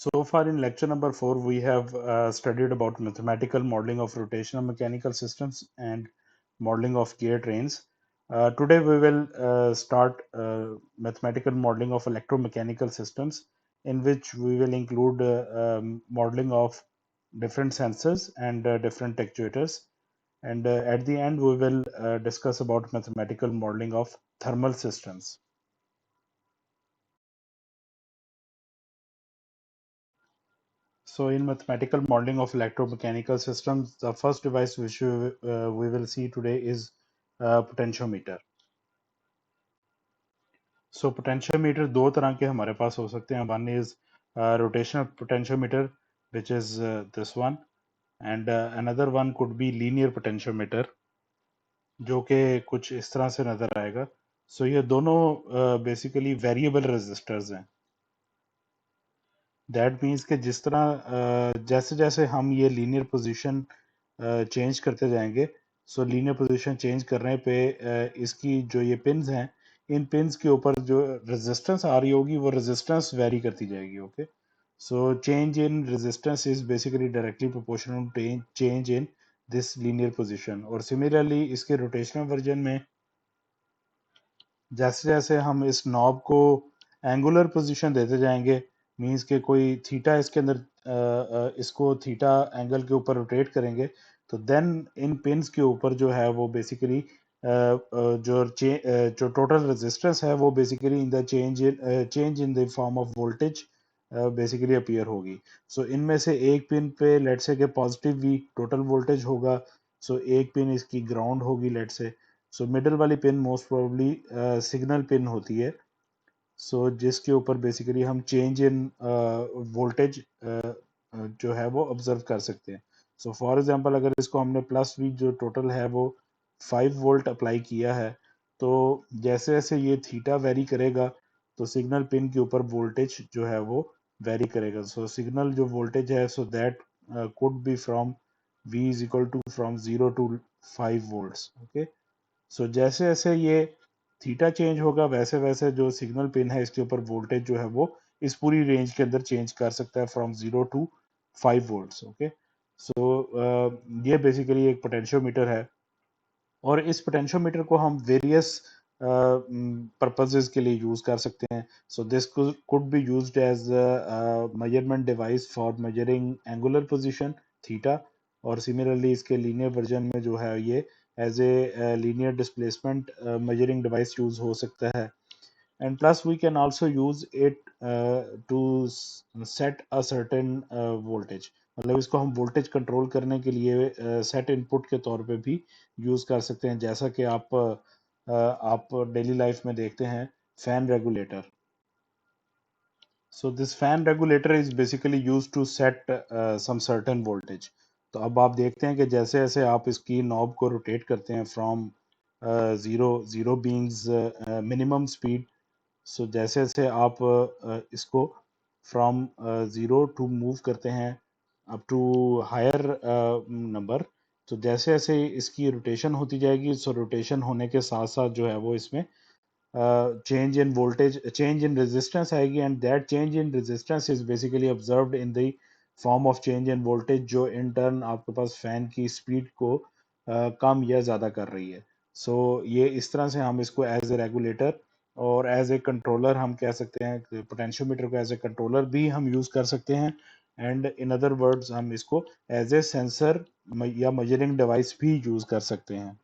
So far in lecture number 4, we have studied about mathematical modeling of rotational mechanical systems and modeling of gear trains. Today we will start mathematical modeling of electromechanical systems, in which we will include modeling of different sensors and different actuators. And at the end, we will discuss about mathematical modeling of thermal systems. So in mathematical modeling of electromechanical systems, the first device which we will see today is potentiometer. So potentiometer दो तरह के हमारे पास हो सकते हैं. One is rotational potentiometer, which is this one, and another one could be linear potentiometer, जो कि कुछ इस तरह से नजर आएगा. So ये दोनों basically variable resistors हैं. दैट मीन्स कि जिस तरह जैसे जैसे हम ये लीनियर पोजीशन चेंज करते जाएंगे, सो लीनियर पोजीशन चेंज करने पे इसकी जो ये पिन्स हैं, इन पिन्स के ऊपर जो रेजिस्टेंस आ रही होगी वो रेजिस्टेंस वेरी करती जाएगी. Okay, so change in resistance is basically directly proportional to change in this linear position. और सिमिलरली इसके रोटेशनल वर्जन में जैसे जैसे हम इस नॉब को एंगुलर पोजीशन देते जाएंगे, मींस के कोई थीटा इसके अंदर इसको थीटा एंगल के ऊपर रोटेट करेंगे, तो देन इन पिन्स के ऊपर जो है वो बेसिकली जो टोटल रेजिस्टेंस है वो basically in the change in the form of voltage basically appear होगी. सो इनमें से एक पिन पे लेट्स से कि पॉजिटिव वी टोटल वोल्टेज होगा, सो एक पिन इसकी ग्राउंड होगी लेट्स से. सो मिडल वाली pin most probably signal pin होती है, सो जिसके ऊपर बेसिकली हम चेंज इन वोल्टेज जो है वो ऑब्जर्व कर सकते हैं. सो फॉर एग्जांपल अगर इसको हमने प्लस वी जो टोटल है वो 5 वोल्ट अप्लाई किया है, तो जैसे जैसे ये थीटा वेरी करेगा तो सिग्नल पिन के ऊपर वोल्टेज जो है वो वेरी करेगा. सो सिग्नल जो वोल्टेज है, so that could be from v is equal to from 0 to 5 volts. Okay, so जैसे जैसे ये थीटा चेंज होगा वैसे वैसे जो सिग्नल पिन है इसके ऊपर वोल्टेज जो है वो इस पूरी रेंज के अंदर चेंज कर सकता है from 0 to 5 volts. Okay, so ये बेसिकली एक पोटेंशियोमीटर है, और इस पोटेंशियोमीटर को हम वेरियस पर्पसेस के लिए यूज कर सकते हैं. So this could be used as measurement device for measuring angular position theta, और सिमिलरली इसके लीनियर वर्जन में जो है ये as a linear displacement measuring device use हो सकता है. And plus we can also use it to set a certain voltage. मतलब इसको हम वोल्टेज कंट्रोल करने के लिए सेट इनपुट के तौर पे भी यूज कर सकते हैं, जैसा कि आप डेली लाइफ में देखते हैं fan regulator. So this fan regulator is basically use to set some certain voltage. तो अब आप देखते हैं कि जैसे जैसे आप इसकी नॉब को रोटेट करते हैं from zero zero beings minimum speed, so जैसे जैसे आप इसको फ्रॉम ज़ीरो टू मूव करते हैं अप टू हायर नंबर, तो जैसे जैसे इसकी रोटेशन होती जाएगी, सो रोटेशन होने के साथ साथ जो है वो इसमें change in voltage, change in resistance आएगी, and that change in resistance is basically observed in the form of change in voltage, जो in turn आपके पास फैन की स्पीड को कम या ज़्यादा कर रही है. सो ये इस तरह से हम इसको एज ए रेगुलेटर और एज ए कंट्रोलर हम कह सकते हैं, पोटेंशियोमीटर को एज ए कंट्रोलर भी हम यूज़ कर सकते हैं, एंड इन अदर वर्ड्स हम इसको एज ए सेंसर या मेजरिंग डिवाइस भी यूज़ कर सकते हैं.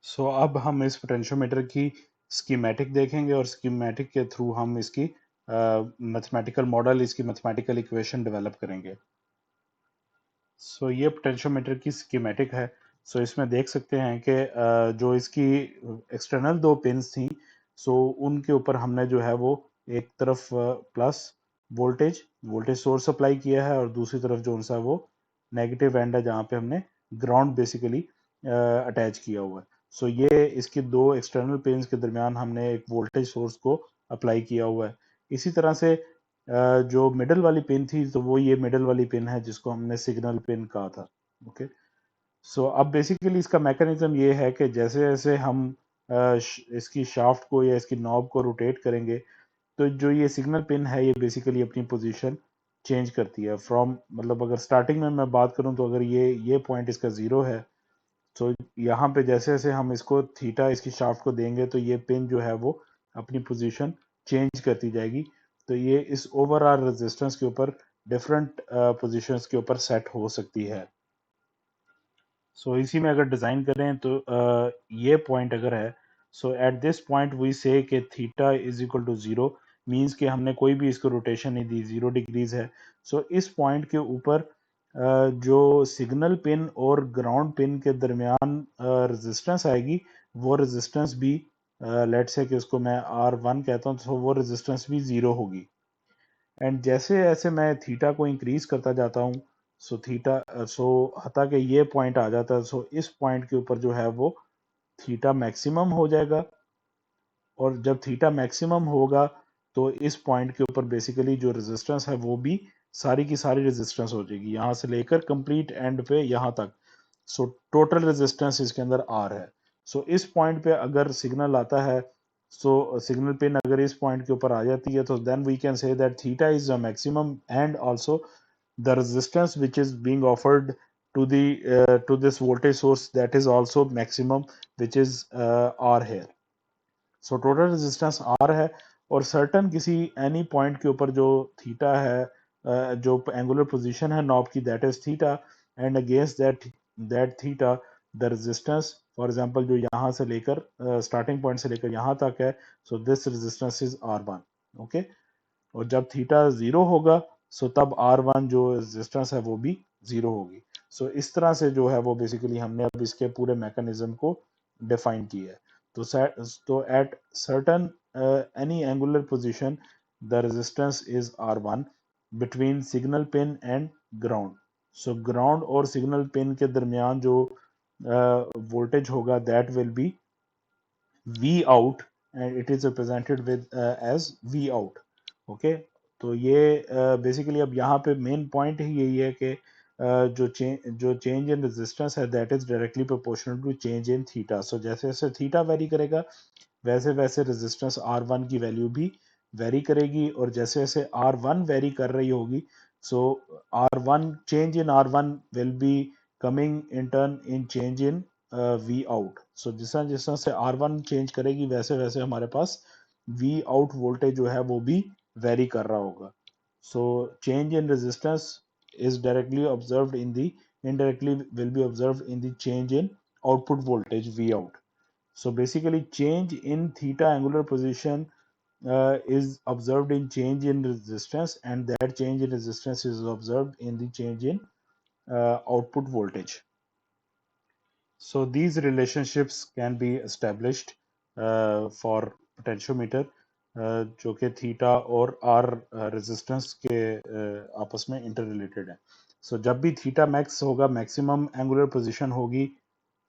सो अब हम इस पोटेंशियोमीटर की स्कीमेटिक देखेंगे, और स्कीमेटिक के थ्रू हम इसकी मैथमेटिकल मॉडल, इसकी मैथमेटिकल इक्वेशन डेवलप करेंगे. सो ये पोटेंशियोमीटर की स्कीमेटिक है. सो इसमें देख सकते हैं कि जो इसकी एक्सटर्नल दो पिन्स थी, सो उनके ऊपर हमने जो है वो एक तरफ प्लस वोल्टेज सोर्स अप्लाई किया है, और दूसरी तरफ जो सा वो नेगेटिव एंड है जहाँ पे हमने ग्राउंड बेसिकली अटैच किया हुआ है. सो ये इसकी दो एक्सटर्नल पिन्स के दरमियान हमने एक वोल्टेज सोर्स को अप्लाई किया हुआ है. इसी तरह से जो मिडल वाली पिन थी, तो वो ये मिडल वाली पिन है जिसको हमने सिग्नल पिन कहा था. ओके, सो अब बेसिकली इसका मैकेनिज्म ये है कि जैसे जैसे हम इसकी शाफ्ट को या इसकी नॉब को रोटेट करेंगे, तो जो ये सिग्नल पिन है ये बेसिकली अपनी पोजीशन चेंज करती है फ्रॉम, मतलब अगर स्टार्टिंग में मैं बात करूं तो अगर ये पॉइंट इसका 0 है, तो यहाँ पे जैसे जैसे हम इसको थीटा इसकी शाफ्ट को देंगे तो ये पिन जो है वो अपनी पोजीशन चेंज करती जाएगी। तो ये इस ओवरऑल रेजिस्टेंस के ऊपर डिफरेंट पोजीशंस के ऊपर सेट हो सकती है। सो इसी में अगर डिजाइन करें तो ये पॉइंट अगर है, so at this point we say कि theta is equal to 0, means कि हमने कोई भी इसको रोटेशन नहीं दी, 0 डिग्रीज है। सो इस पॉइंट के ऊपर जो सिग्नल पिन और ग्राउंड पिन के दरमियान रेजिस्टेंस आएगी, वो रेजिस्टेंस भी लेट से कि उसको मैं R1 कहता हूँ, तो वो रेजिस्टेंस भी 0 होगी। एंड जैसे जैसे मैं थीटा को इंक्रीज करता जाता हूँ, सो थीटा सो हता कि ये पॉइंट आ जाता है, सो इस पॉइंट के ऊपर जो है वो थीटा मैक्सिमम हो जाएगा। और जब थीटा मैक्सिमम होगा तो इस पॉइंट के ऊपर बेसिकली जो रेजिस्टेंस है वो भी सारी की सारी रेजिस्टेंस हो जाएगी, यहाँ से लेकर कंप्लीट एंड पे यहाँ तक। सो टोटल रेजिस्टेंस इसके अंदर आर है। सो इस पॉइंट पे अगर सिग्नल आता है, सो सिग्नल पिन अगर इस पॉइंट के ऊपर आ जाती है, तो then we can say that theta is a maximum and also the resistance which is being offered to the to this voltage source, that is also maximum, which is R here. So total resistance R है, और certain किसी any point के ऊपर जो theta है, जो angular position है knob की, that is theta, and against that theta the resistance, for example जो यहाँ से लेकर स्टार्टिंग पॉइंट से लेकर यहाँ तक है, so this resistance is R1। Okay, और जब थीटा 0 होगा, सो तब R1 जो रेजिस्टेंस है वो भी 0 होगी। सो इस तरह से जो है वो बेसिकली हमने अब इसके पूरे मैकेनिज्म को डिफाइन किया है। तो at certain any angular position the resistance is R1 between signal pin and ground. So ground और सिग्नल पिन के दरमियान जो वोल्टेज होगा, that will B V out, and it is represented with as V out। Okay, तो ये basically अब यहाँ पे मेन पॉइंट ही यही है कि जो चेंज इन रेजिस्टेंस है, that is directly proportional to change in theta. So जैसे जैसे थीटा वेरी करेगा, वैसे वैसे रेजिस्टेंस R1 की वैल्यू भी वेरी करेगी, और जैसे जैसे R1 वेरी कर रही होगी, so R1 change in R1 will be coming in turn in change in V out. So जिस तरह जिस तरह से R1 चेंज करेगी, वैसे वैसे हमारे पास V आउट वोल्टेज जो है वो भी वेरी कर रहा होगा। सो change in resistance is directly observed in the indirectly will be observed in the change in output voltage V out. So basically change in theta angular position is observed in change in resistance, and that change in resistance is observed in the change in output voltage. So these relationships can be established for potentiometer, जो कि theta और are resistance के आपस में inter related है। So जब भी theta max होगा, मैक्सिमम एंगुलर पोजीशन होगी,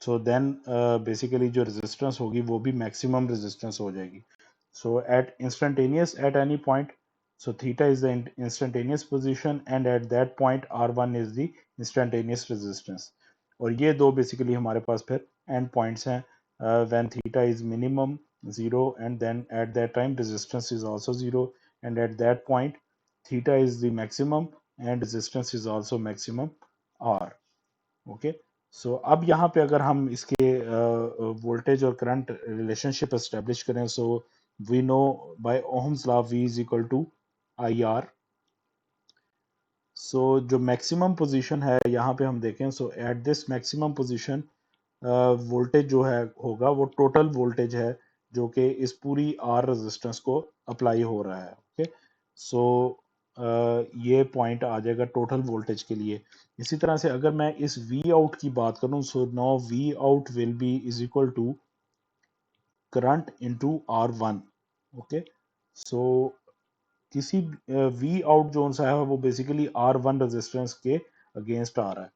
सो देन बेसिकली जो रेजिस्टेंस होगी वो भी मैक्सिमम रेजिस्टेंस हो जाएगी। So at instantaneous at any point, so theta is the instantaneous position, and at that point R1 is the instantaneous resistance। और ये दो बेसिकली हमारे पास फिर एंड पॉइंट्स हैं, when theta is minimum 0, and then at that time resistance is also 0, and at that point theta is the maximum and resistance is also maximum R। Okay, so अब यहाँ पे अगर हम इसके वोल्टेज और current relationship establish करें, so we know by Ohm's law V is equal to IR। So जो maximum position है यहाँ पे हम देखें, so at this maximum position voltage जो है होगा वो टोटल वोल्टेज है, जो कि इस पूरी आर रेजिस्टेंस को अप्लाई हो रहा है। ओके, सो ये पॉइंट आ जाएगा टोटल वोल्टेज के लिए। इसी तरह से अगर मैं इस V आउट की बात करूं, so now V out will be is equal to current into R1। Okay, so किसी V आउट जो सा है वो बेसिकली R1 रेजिस्टेंस के अगेंस्ट आ रहा है।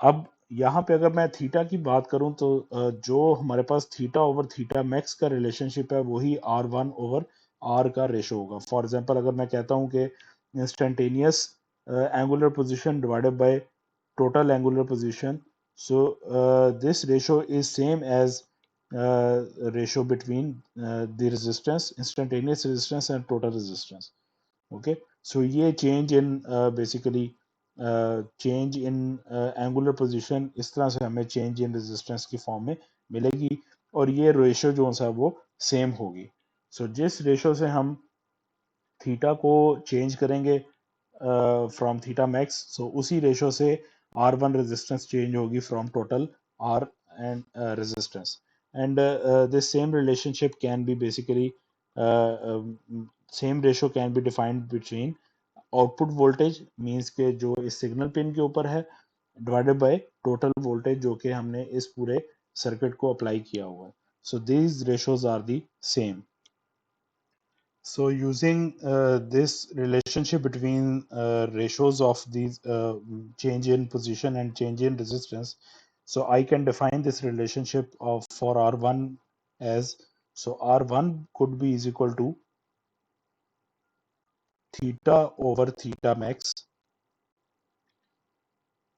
अब यहाँ पे अगर मैं थीटा की बात करूं, तो जो हमारे पास थीटा ओवर थीटा मैक्स का रिलेशनशिप है वही R1 ओवर R का रेशो होगा। फॉर एग्जांपल अगर मैं कहता हूं कि instantaneous angular position divided by total angular position, so this ratio is same as ratio between the resistance, instantaneous resistance and total resistance. Okay, so ये change in basically change in angular position इस तरह से हमें change in resistance की form में मिलेगी, और ये रेशो जो सा वो सेम होगी। सो जिस रेशो से हम थीटा को चेंज करेंगे फ्रॉम थीटा मैक्स, सो उसी रेशो से R1 रेजिस्टेंस चेंज होगी from total R and resistance, and this same relationship can be basically same ratio can be defined between output voltage means के जो इस सिग्नल पिन के ऊपर है डिवाइडेड बाय टोटल वोल्टेज जो कि हमने इस पूरे सर्किट को अप्लाई किया हुआ है। So these ratios are the same. So using this relationship between ratios of these change in position and change in resistance, so I can define this relationship of for R1 as, so R1 could be is equal to theta over theta max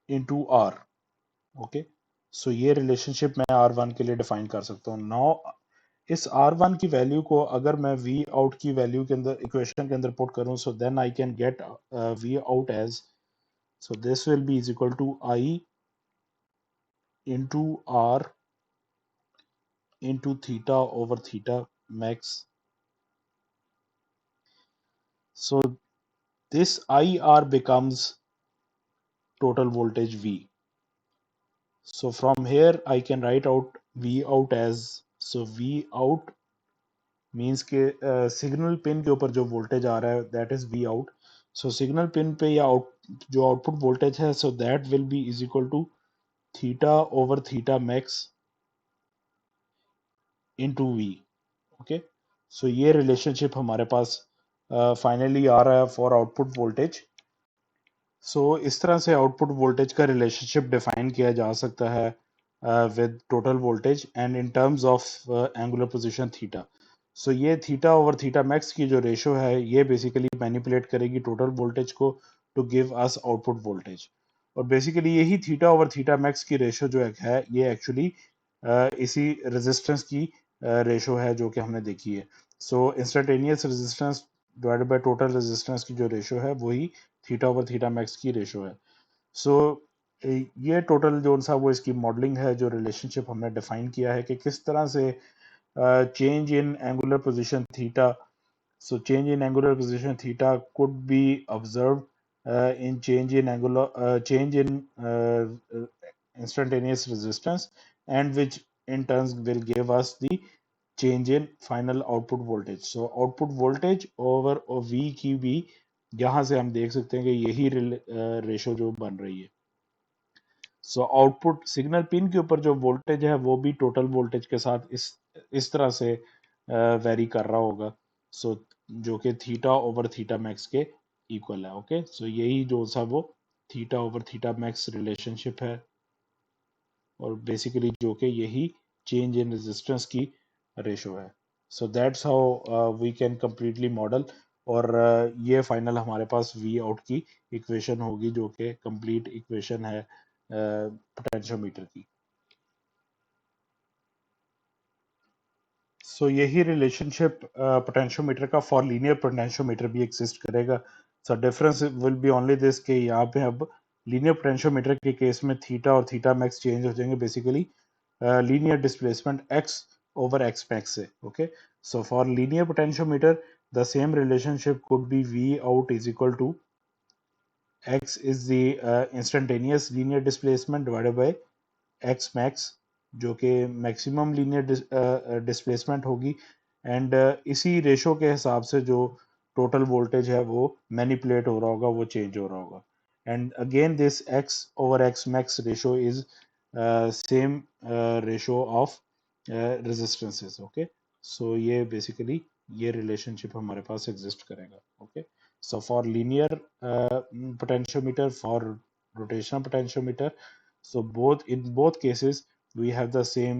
into R. Okay, so ये relationship मैं R1 के लिए define कर सकता हूँ। Now इस R1 की value को अगर मैं V आउट की वैल्यू के अंदर इक्वेशन के अंदर पुट करूं, so then I can get V out as, so this will be is equal to I into R into theta over theta max. So this IR becomes total voltage V. So from here I can write out V out as, so V out means के signal pin के ऊपर जो voltage आ रहा है that is V out. So signal pin पे या out जो आउटपुट वोल्टेज है, so that will be is equal to theta over theta max into V. Okay, so ये रिलेशनशिप हमारे पास फाइनली आ रहा है फॉर आउटपुट वोल्टेज। सो इस तरह से आउटपुट वोल्टेज का रिलेशनशिप डिफाइन किया जा सकता है with total voltage and in terms of angular position theta. So ये थीटा ओवर थीटा मैक्स की जो रेशो है ये बेसिकली मैनिपुलेट करेगी टोटल वोल्टेज को to give us output voltage, और बेसिकली यही थीटा ओवर थीटा मैक्स की रेशो जो है ये एक्चुअली इसी रेजिस्टेंस की रेशो है जो कि हमने देखी है। So instantaneous resistance divided by total resistance की जो रेशो है वही थीटा ओवर थीटा मैक्स की रेशो है। सो ये टोटल जो सा वो इसकी मॉडलिंग है, जो रिलेशनशिप हमने डिफाइन किया है कि किस तरह से change in angular position theta, so change in angular position theta could be observed in change in instantaneous resistance, and which in turn will give us the change in final output voltage. So output voltage over V की भी यहाँ से हम देख सकते हैं कि यही रेशो जो बन रही है। सो आउटपुट सिग्नल पिन के ऊपर जो वोल्टेज है वो भी टोटल वोल्टेज के साथ इस तरह से वेरी कर रहा होगा, सो जो कि थीटा ओवर थीटा मैक्स के इक्वल है। ओके, सो यही जो सा वो theta over theta max relationship है, और बेसिकली जो कि यही चेंज इन रेजिस्टेंस की रेशो है। So that's how we can completely model, और ये फाइनल हमारे पास वी आउट की इक्वेशन होगी जो कि कंप्लीट इक्वेशन है पोटेंशियोमीटर की। सो यही रिलेशनशिप पोटेंशियोमीटर का फॉर लीनियर पोटेंशियोमीटर भी एग्जिस्ट करेगा। So difference will be only this के यहाँ पे अब लीनियर पोटेंशियोमीटर के केस में थीटा और थीटा मैक्स चेंज हो जाएंगे basically linear displacement x over x max से। Okay, so for linear potentiometer the same relationship could be V out is equal to x is the instantaneous linear displacement divided by x max जो कि maximum linear displacement होगी, and इसी ratio के हिसाब से जो total voltage है वो मैनिपुलेट हो रहा होगा, वो चेंज हो रहा होगा, and again this X over X max ratio is same ratio of resistances. Okay, so ये बेसिकली ये रिलेशनशिप हमारे पास एग्जिस्ट करेगा। Okay, so for linear potentiometer, for rotational potentiometer, so both in both cases we have the same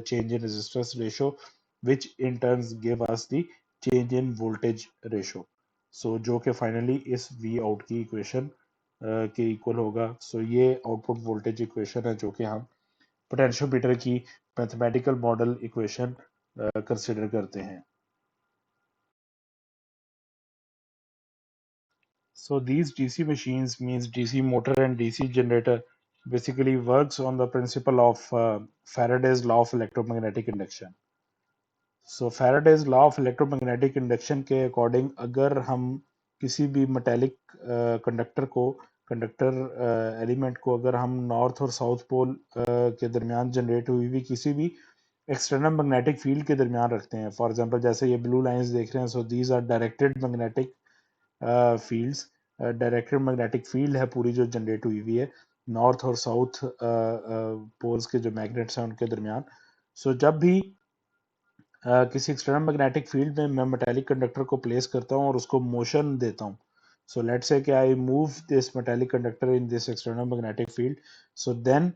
change in resistance ratio, which in turns give us the change in voltage ratio, so जो कि finally इस V out की equation के equal होगा। सो ये output voltage equation है जो कि हम पोटेंशियोमीटर की मैथमेटिकल मॉडल इक्वेशन कंसिडर करते हैं। So these DC machines means DC motor and DC generator basically works on the principle of Faraday's law of electromagnetic induction. So Faraday's law of electromagnetic induction के according अगर हम किसी भी metallic conductor element को अगर हम north और south pole के दरमियान जनरेट हुई हुई किसी भी एक्सटर्नल मैग्नेटिक फील्ड के दरमियान रखते हैं, फॉर एग्जांपल जैसे ये ब्लू लाइंस देख रहे हैं, so these are directed magnetic fields. Directed magnetic field है पूरी जो जनरेट हुई हुई है नॉर्थ और साउथ पोल्स के जो मैग्नेट्स हैं उनके दरमियान। सो जब भी किसी एक्सटर्नल मैग्नेटिक फील्ड में मैं मेटेलिक कंडक्टर को प्लेस करता हूँ और उसको मोशन देता हूँ, सो लेट्स से कि I move this metallic conductor in this external magnetic field, so then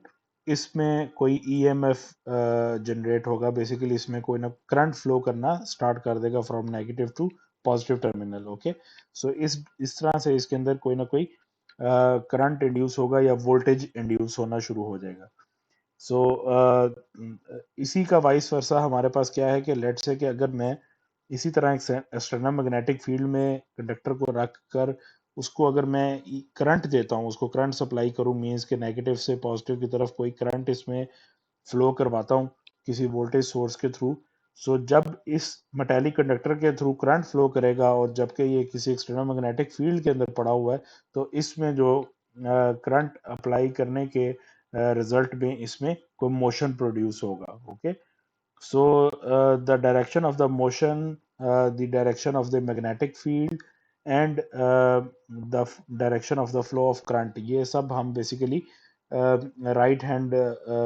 इसमें कोई ईएमएफ जनरेट होगा, बेसिकली इसमें कोई ना करंट फ्लो करना स्टार्ट कर देगा from negative to positive terminal. Okay, so इस तरह से इसके अंदर कोई ना कोई करंट इंड्यूस होगा या वोल्टेज इंड्यूस होना शुरू हो जाएगा। सो इसी का वाइस वर्सा हमारे पास क्या है कि लेट्स से कि अगर मैं इसी तरह एक्सटर्नल मैग्नेटिक फील्ड में कंडक्टर को रख कर उसको अगर मैं करंट देता हूँ, उसको करंट सप्लाई करूँ, मीन्स के नेगेटिव से पॉजिटिव की तरफ कोई करंट इसमें फ्लो करवाता हूँ किसी वोल्टेज सोर्स के थ्रू। सो जब इस मेटेलिक कंडक्टर के थ्रू करंट फ्लो करेगा और जबकि ये किसी एक्सटर्नल मैग्नेटिक फील्ड के अंदर पड़ा हुआ है, तो इसमें जो करंट अप्लाई करने के रिजल्ट में इसमें कोई मोशन प्रोड्यूस होगा। Okay, so the direction of the motion, the direction of the magnetic field and the direction of the flow of current, ये सब हम बेसिकली राइट हैंड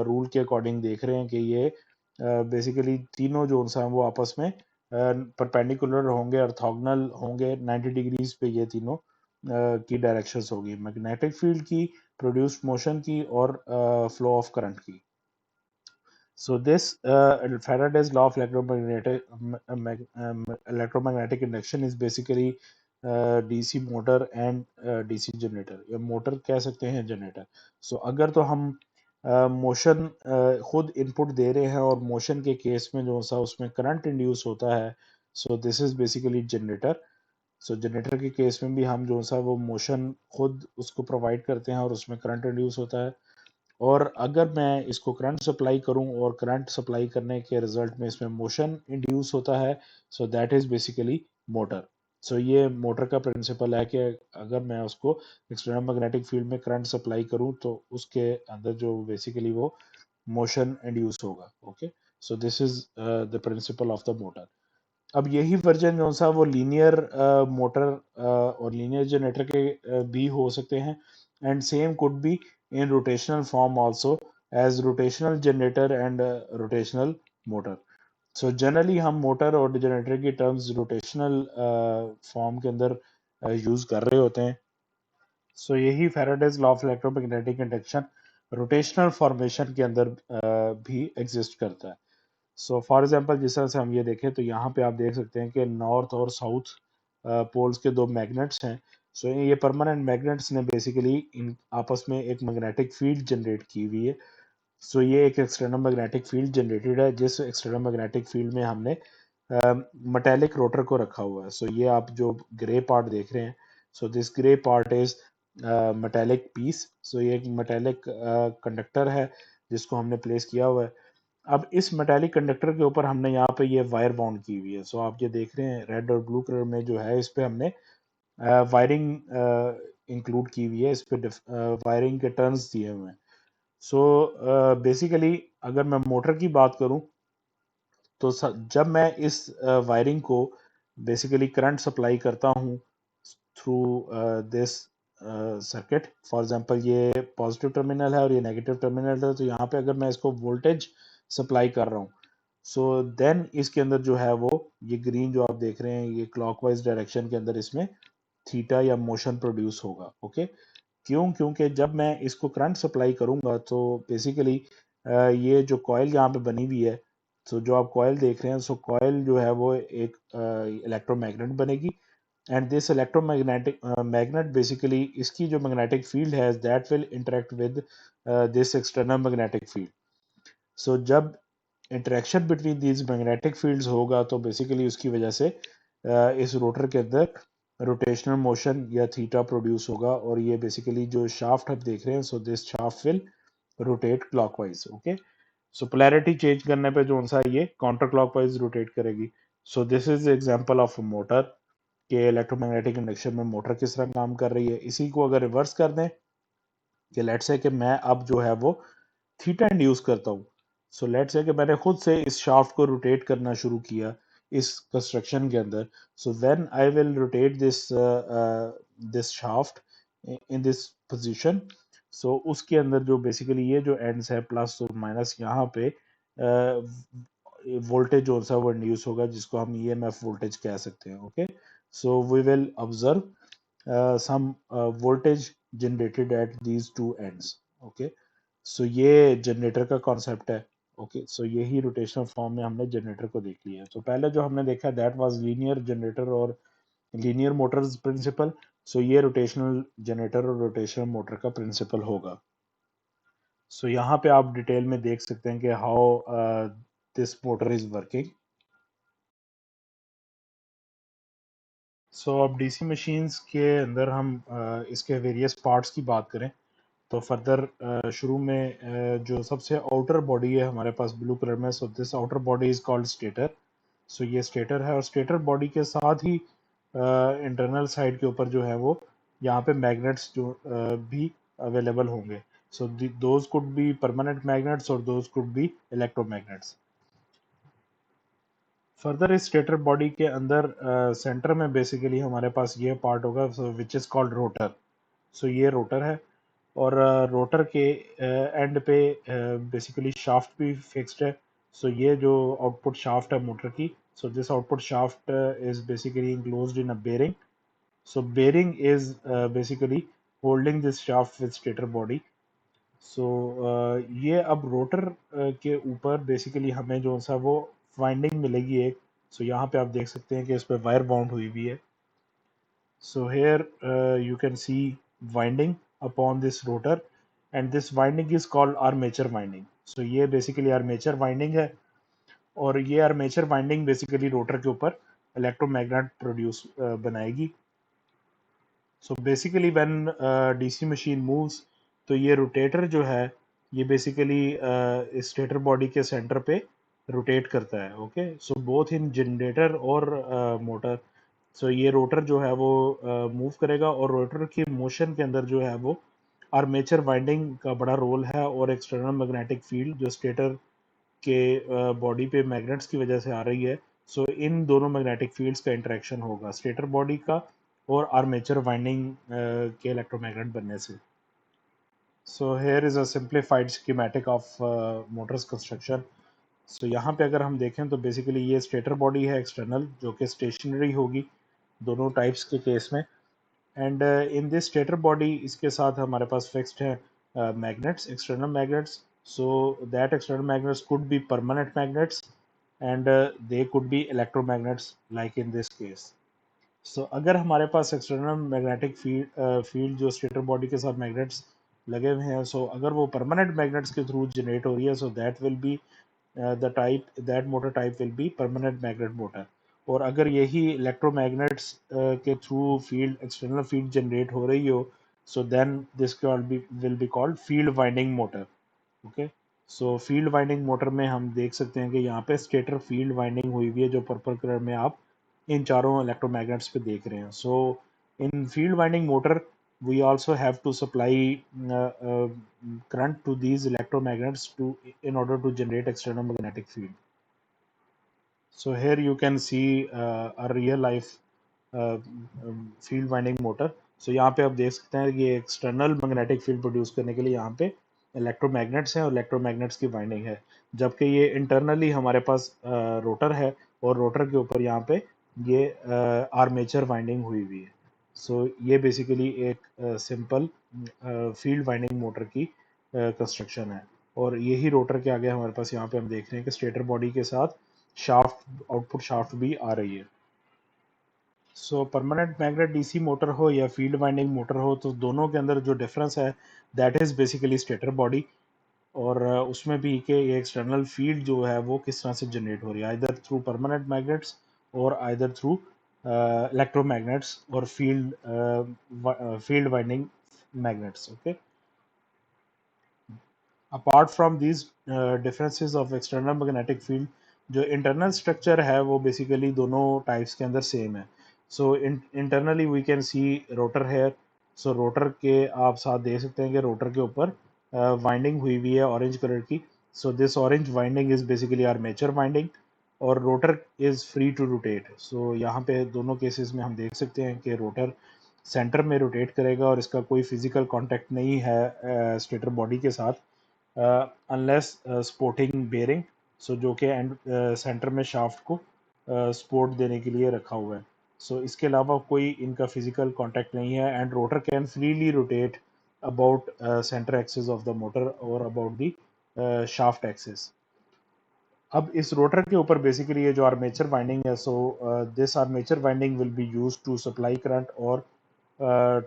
रूल के अकॉर्डिंग देख रहे हैं कि ये बेसिकली तीनों जो हैं वो आपस में परपेंडिकुलर होंगे, ऑर्थोगोनल होंगे, 90 डिग्रीज पे ये तीनों की डायरेक्शंस होगी, मैग्नेटिक फील्ड की, प्रोड्यूस्ड मोशन की और फ्लो ऑफ करंट की। So this Faraday's law of electromagnetic induction is basically DC motor and DC generator, या मोटर कह सकते हैं जनरेटर। सो अगर तो हम मोशन खुद इनपुट दे रहे हैं और मोशन के केस में जो सा उसमें करंट इंड्यूस होता है, so this is basically generator. So generator के केस में भी हम जो सा वो मोशन खुद उसको प्रोवाइड करते हैं और उसमें करंट इंड्यूस होता है। और अगर मैं इसको करंट सप्लाई करूं और करंट सप्लाई करने के रिजल्ट में इसमें मोशन इंड्यूस होता है, so that is basically motor. So ये मोटर का प्रिंसिपल है कि अगर मैं उसको एक्सटर्नल मैग्नेटिक फील्ड में करंट सप्लाई करूं तो उसके अंदर जो बेसिकली वो मोशन इंड्यूस होगा। Okay, so this is the principle of the motor. अब यही वर्जन जो सा वो लीनियर मोटर और लीनियर जनरेटर के भी हो सकते हैं, and same could be in rotational form also as rotational generator and rotational motor. So generally हम मोटर और जनरेटर की टर्म्स रोटेशनल फॉर्म के अंदर यूज कर रहे होते हैं। सो यही Faraday's law of electromagnetic induction rotational formation के अंदर भी एग्जिस्ट करता है। सो फॉर एग्जांपल जिस तरह से हम ये देखें तो यहाँ पे आप देख सकते हैं कि नॉर्थ और साउथ पोल्स के दो मैग्नेट्स हैं। सो ये परमानेंट मैग्नेट्स ने बेसिकली इन आपस में एक मैग्नेटिक फील्ड जनरेट की हुई है। सो ये एक एक्सटर्नल मैग्नेटिक फील्ड जनरेटेड है, जिस एक्सटर्नल मैग्नेटिक फील्ड में हमने मेटेलिक रोटर को रखा हुआ है। सो ये आप जो ग्रे पार्ट देख रहे हैं, so this grey part is metallic piece. So ये एक मेटेलिक कंडक्टर है जिसको हमने प्लेस किया हुआ है। अब इस मेटालिक कंडक्टर के ऊपर हमने यहाँ पे ये वायर बाउंड की हुई है। सो आप ये देख रहे हैं रेड और ब्लू कलर में जो है, इस पे हमने वायरिंग इंक्लूड की हुई है, इस पे वायरिंग के टर्न्स दिए हुए हैं। सो बेसिकली अगर मैं मोटर की बात करूं तो जब मैं इस वायरिंग को बेसिकली करंट सप्लाई करता हूं through this circuit, for example ये पॉजिटिव टर्मिनल है और ये नेगेटिव टर्मिनल है, तो यहाँ पे अगर मैं इसको वोल्टेज सप्लाई कर रहा हूँ, सो देन इसके अंदर जो है वो ये ग्रीन जो आप देख रहे हैं ये क्लॉकवाइज डायरेक्शन के अंदर इसमें थीटा या मोशन प्रोड्यूस होगा। ओके, क्यों? क्योंकि जब मैं इसको करंट सप्लाई करूंगा तो बेसिकली ये जो कॉइल यहाँ पे बनी हुई है, तो जो आप कॉइल देख रहे हैं, सो कॉइल जो है वो एक इलेक्ट्रोमैग्नेट बनेगी, and this electromagnetic magnet basically इसकी जो मैग्नेटिक फील्ड है that will interact with this external magnetic field. So जब interaction between these magnetic fields होगा तो बेसिकली उसकी वजह से इस रोटर के अंदर रोटेशनल मोशन या थीटा प्रोड्यूस होगा, और ये बेसिकली जो शाफ्ट आप देख रहे हैं, so this shaft will rotate clockwise. Okay, so polarity change करने पे जो सा ये काउंटर क्लॉकवाइज रोटेट करेगी। सो this is example of motor के इलेक्ट्रोमैग्नेटिक इंडक्शन में मोटर किस तरह काम कर रही है। इसी को अगर रिवर्स कर दें कि लेट्स से कि मैं अब जो है वो थीटा इंड्यूस करता हूँ। सो लेट्स से कि मैंने खुद से इस शाफ्ट को रोटेट करना शुरू किया इस कंस्ट्रक्शन के अंदर। So when I will rotate this shaft in this position, so उसके अंदर जो बेसिकली ये जो एंड्स है प्लस और माइनस, यहाँ पे वोल्टेज जो सा वो इंड्यूस होगा, जिसको हम ईएमएफ वोल्टेज कह सकते हैं। Okay, so we will observe some voltage generated at these two ends. Okay, so ये जनरेटर का कॉन्सेप्ट है। ओके, सो यही रोटेशनल फॉर्म में हमने जनरेटर को देख लिया। तो पहले जो हमने देखा दैट वाज लीनियर जनरेटर और लीनियर मोटर्स प्रिंसिपल। सो ये रोटेशनल जनरेटर और रोटेशनल मोटर का प्रिंसिपल होगा। सो यहाँ पे आप डिटेल में देख सकते हैं कि how this motor is working. So अब डीसी मशीन्स के अंदर हम इसके वेरियस पार्ट्स की बात करें तो फर्दर शुरू में जो सबसे आउटर बॉडी है हमारे पास ब्लू कलर में, so this outer body is called stator. So ये स्टेटर है, और स्टेटर बॉडी के साथ ही इंटरनल साइड के ऊपर जो है वो यहाँ पे मैग्नेट्स जो भी अवेलेबल होंगे। So those could be permanent magnets और those could be electromagnets. Further इस स्टेटर बॉडी के अंदर सेंटर में बेसिकली हमारे पास ये पार्ट होगा विच इज कॉल्ड रोटर। सो ये रोटर है, और रोटर के एंड पे बेसिकली शाफ्ट भी फिक्स्ड है। सो ये जो आउटपुट शाफ्ट है मोटर की, so this output shaft is basically enclosed in a bearing. So bearing is basically holding this shaft with stator body. सो ये अब रोटर के ऊपर बेसिकली हमें जो सा वो वाइंडिंग मिलेगी एक। सो यहाँ पे आप देख सकते हैं कि इस पे वायर बाउंड हुई हुई है। So here you can see winding upon this rotor, and this winding is called armature winding. So ये basically armature winding है, और ये armature winding basically रोटर के ऊपर इलेक्ट्रोमैग्नेट प्रोड्यूस बनाएगी। So basically when DC machine moves, तो ये rotator जो है ये बेसिकली इस स्टेटर बॉडी के सेंटर पे रोटेट करता है। Okay, so both in generator और मोटर। सो ये रोटर जो है वो मूव करेगा, और रोटर की मोशन के अंदर जो है वो आर्मेचर वाइंडिंग का बड़ा रोल है, और एक्सटर्नल मैग्नेटिक फील्ड जो स्टेटर के बॉडी पे मैग्नेट्स की वजह से आ रही है। सो इन दोनों मैग्नेटिक फील्ड्स का इंटरेक्शन होगा स्टेटर बॉडी का और आर्मेचर वाइंडिंग के इलेक्ट्रोमैग्नेट बनने से। So here is a simplified schematic of motors construction. So यहाँ पे अगर हम देखें तो बेसिकली ये स्टेटर बॉडी है एक्सटर्नल, जो कि स्टेशनरी होगी दोनों टाइप्स के केस में। And in this stator body इसके साथ हमारे पास फिक्स्ड है magnets, external magnets. So that external magnets could be permanent magnets, and they could be electromagnets like in this case. So अगर हमारे पास एक्सटर्नल मैग्नेटिक फील्ड जो स्टेटर बॉडी के साथ मैग्नेट्स लगे हुए हैं, सो अगर वो परमानेंट मैग्नेट्स के थ्रू जनरेट हो रही है, so that will be the type, that motor type will be permanent magnet motor. और अगर यही इलेक्ट्रोमैग्नेट्स के through field external field generate हो रही हो, so then this will be called field winding motor. Okay, so field winding motor में हम देख सकते हैं कि यहाँ पे स्टेटर फील्ड वाइंडिंग हुई हुई है, जो पर्पल कलर में आप इन चारों इलेक्ट्रोमैग्नेट्स पे देख रहे हैं। So in field winding motor we also have to supply current to these electromagnets to in order to generate external magnetic field. So here you can see a real life field winding motor. So यहाँ पे आप देख सकते हैं कि external magnetic field produce करने के लिए यहाँ पे इलेक्ट्रोमैग्नेट्स हैं और इलेक्ट्रोमैग्नेट्स की वाइंडिंग है, जबकि ये इंटरनली हमारे पास रोटर है, और रोटर के ऊपर यहाँ पे ये आर्मेचर वाइंडिंग हुई हुई है। सो ये बेसिकली एक सिंपल फील्ड वाइंडिंग मोटर की कंस्ट्रक्शन है, और यही रोटर के आगे हमारे पास यहाँ पे हम देख रहे हैं कि स्टेटर बॉडी के साथ शाफ्ट, आउटपुट शाफ्ट भी आ रही है। सो परमानेंट मैग्नेट डीसी मोटर हो या फील्ड वाइंडिंग मोटर हो, तो दोनों के अंदर जो डिफरेंस है that is basically stator body, और उसमें भी कि ये एक्सटर्नल फील्ड जो है वो किस तरह से जनरेट हो रही है, आइदर थ्रू परमानेंट मैग्नेट्स और आइदर थ्रू इलेक्ट्रोमैग्नेट्स और field winding magnets. Okay. Apart from these differences of external magnetic field, जो इंटरनल स्ट्रक्चर है वो बेसिकली दोनों टाइप्स के अंदर सेम है. So internally we can see rotor here. So rotor के आप साथ देख सकते हैं कि रोटर के ऊपर वाइंडिंग हुई हुई है ऑरेंज कलर की. So this orange winding is basically armature winding और rotor is free to rotate. So यहाँ पे दोनों केसेस में हम देख सकते हैं कि रोटर सेंटर में रोटेट करेगा और इसका कोई फिजिकल कांटेक्ट नहीं है स्टेटर बॉडी के साथ, अनलेस स्पोर्टिंग बेयरिंग. सो जो कि एंड सेंटर में शाफ्ट को सपोर्ट देने के लिए रखा हुआ है. सो इसके अलावा कोई इनका फिजिकल कांटेक्ट नहीं है and rotor can freely rotate about centre axis of the motor और अबाउट द शाफ्ट एक्सिस. अब इस रोटर के ऊपर बेसिकली ये जो आर्मेचर वाइंडिंग है, so this armature winding will be used to supply current और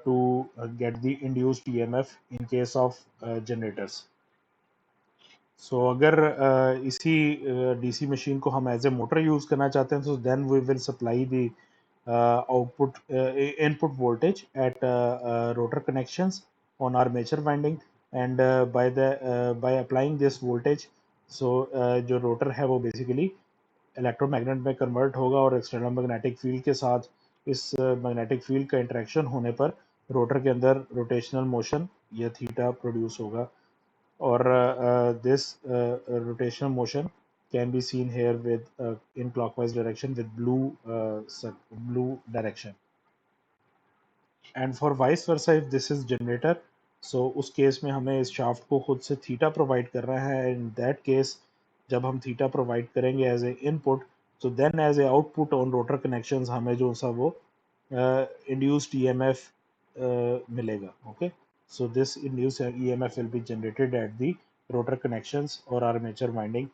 to get the induced EMF in case of generators. So अगर इसी डीसी मशीन को हम एज ए मोटर यूज करना चाहते हैं, तो then we will supply the output input voltage at rotor connections on armature winding and by applying this voltage. So जो rotor है वो बेसिकली इलेक्ट्रोमैग्नेट में कन्वर्ट होगा और एक्सटर्नल मैग्नेटिक फील्ड के साथ इस मैग्नेटिक फील्ड का इंटरेक्शन होने पर रोटर के अंदर रोटेशनल मोशन या थीटा प्रोड्यूस होगा. or this rotational motion can be seen here with in clockwise direction with blue direction. And for vice versa, if this is generator, so उस case में हमें इस शाफ्ट को खुद से थीटा प्रोवाइड कर रहा है. इन दैट केस जब हम थीटा प्रोवाइड करेंगे as a input, so then as a output on rotor connections हमें जो सा वो induced EMF मिलेगा. Okay, so this induced EMF will be generated at the rotor connections or armature winding.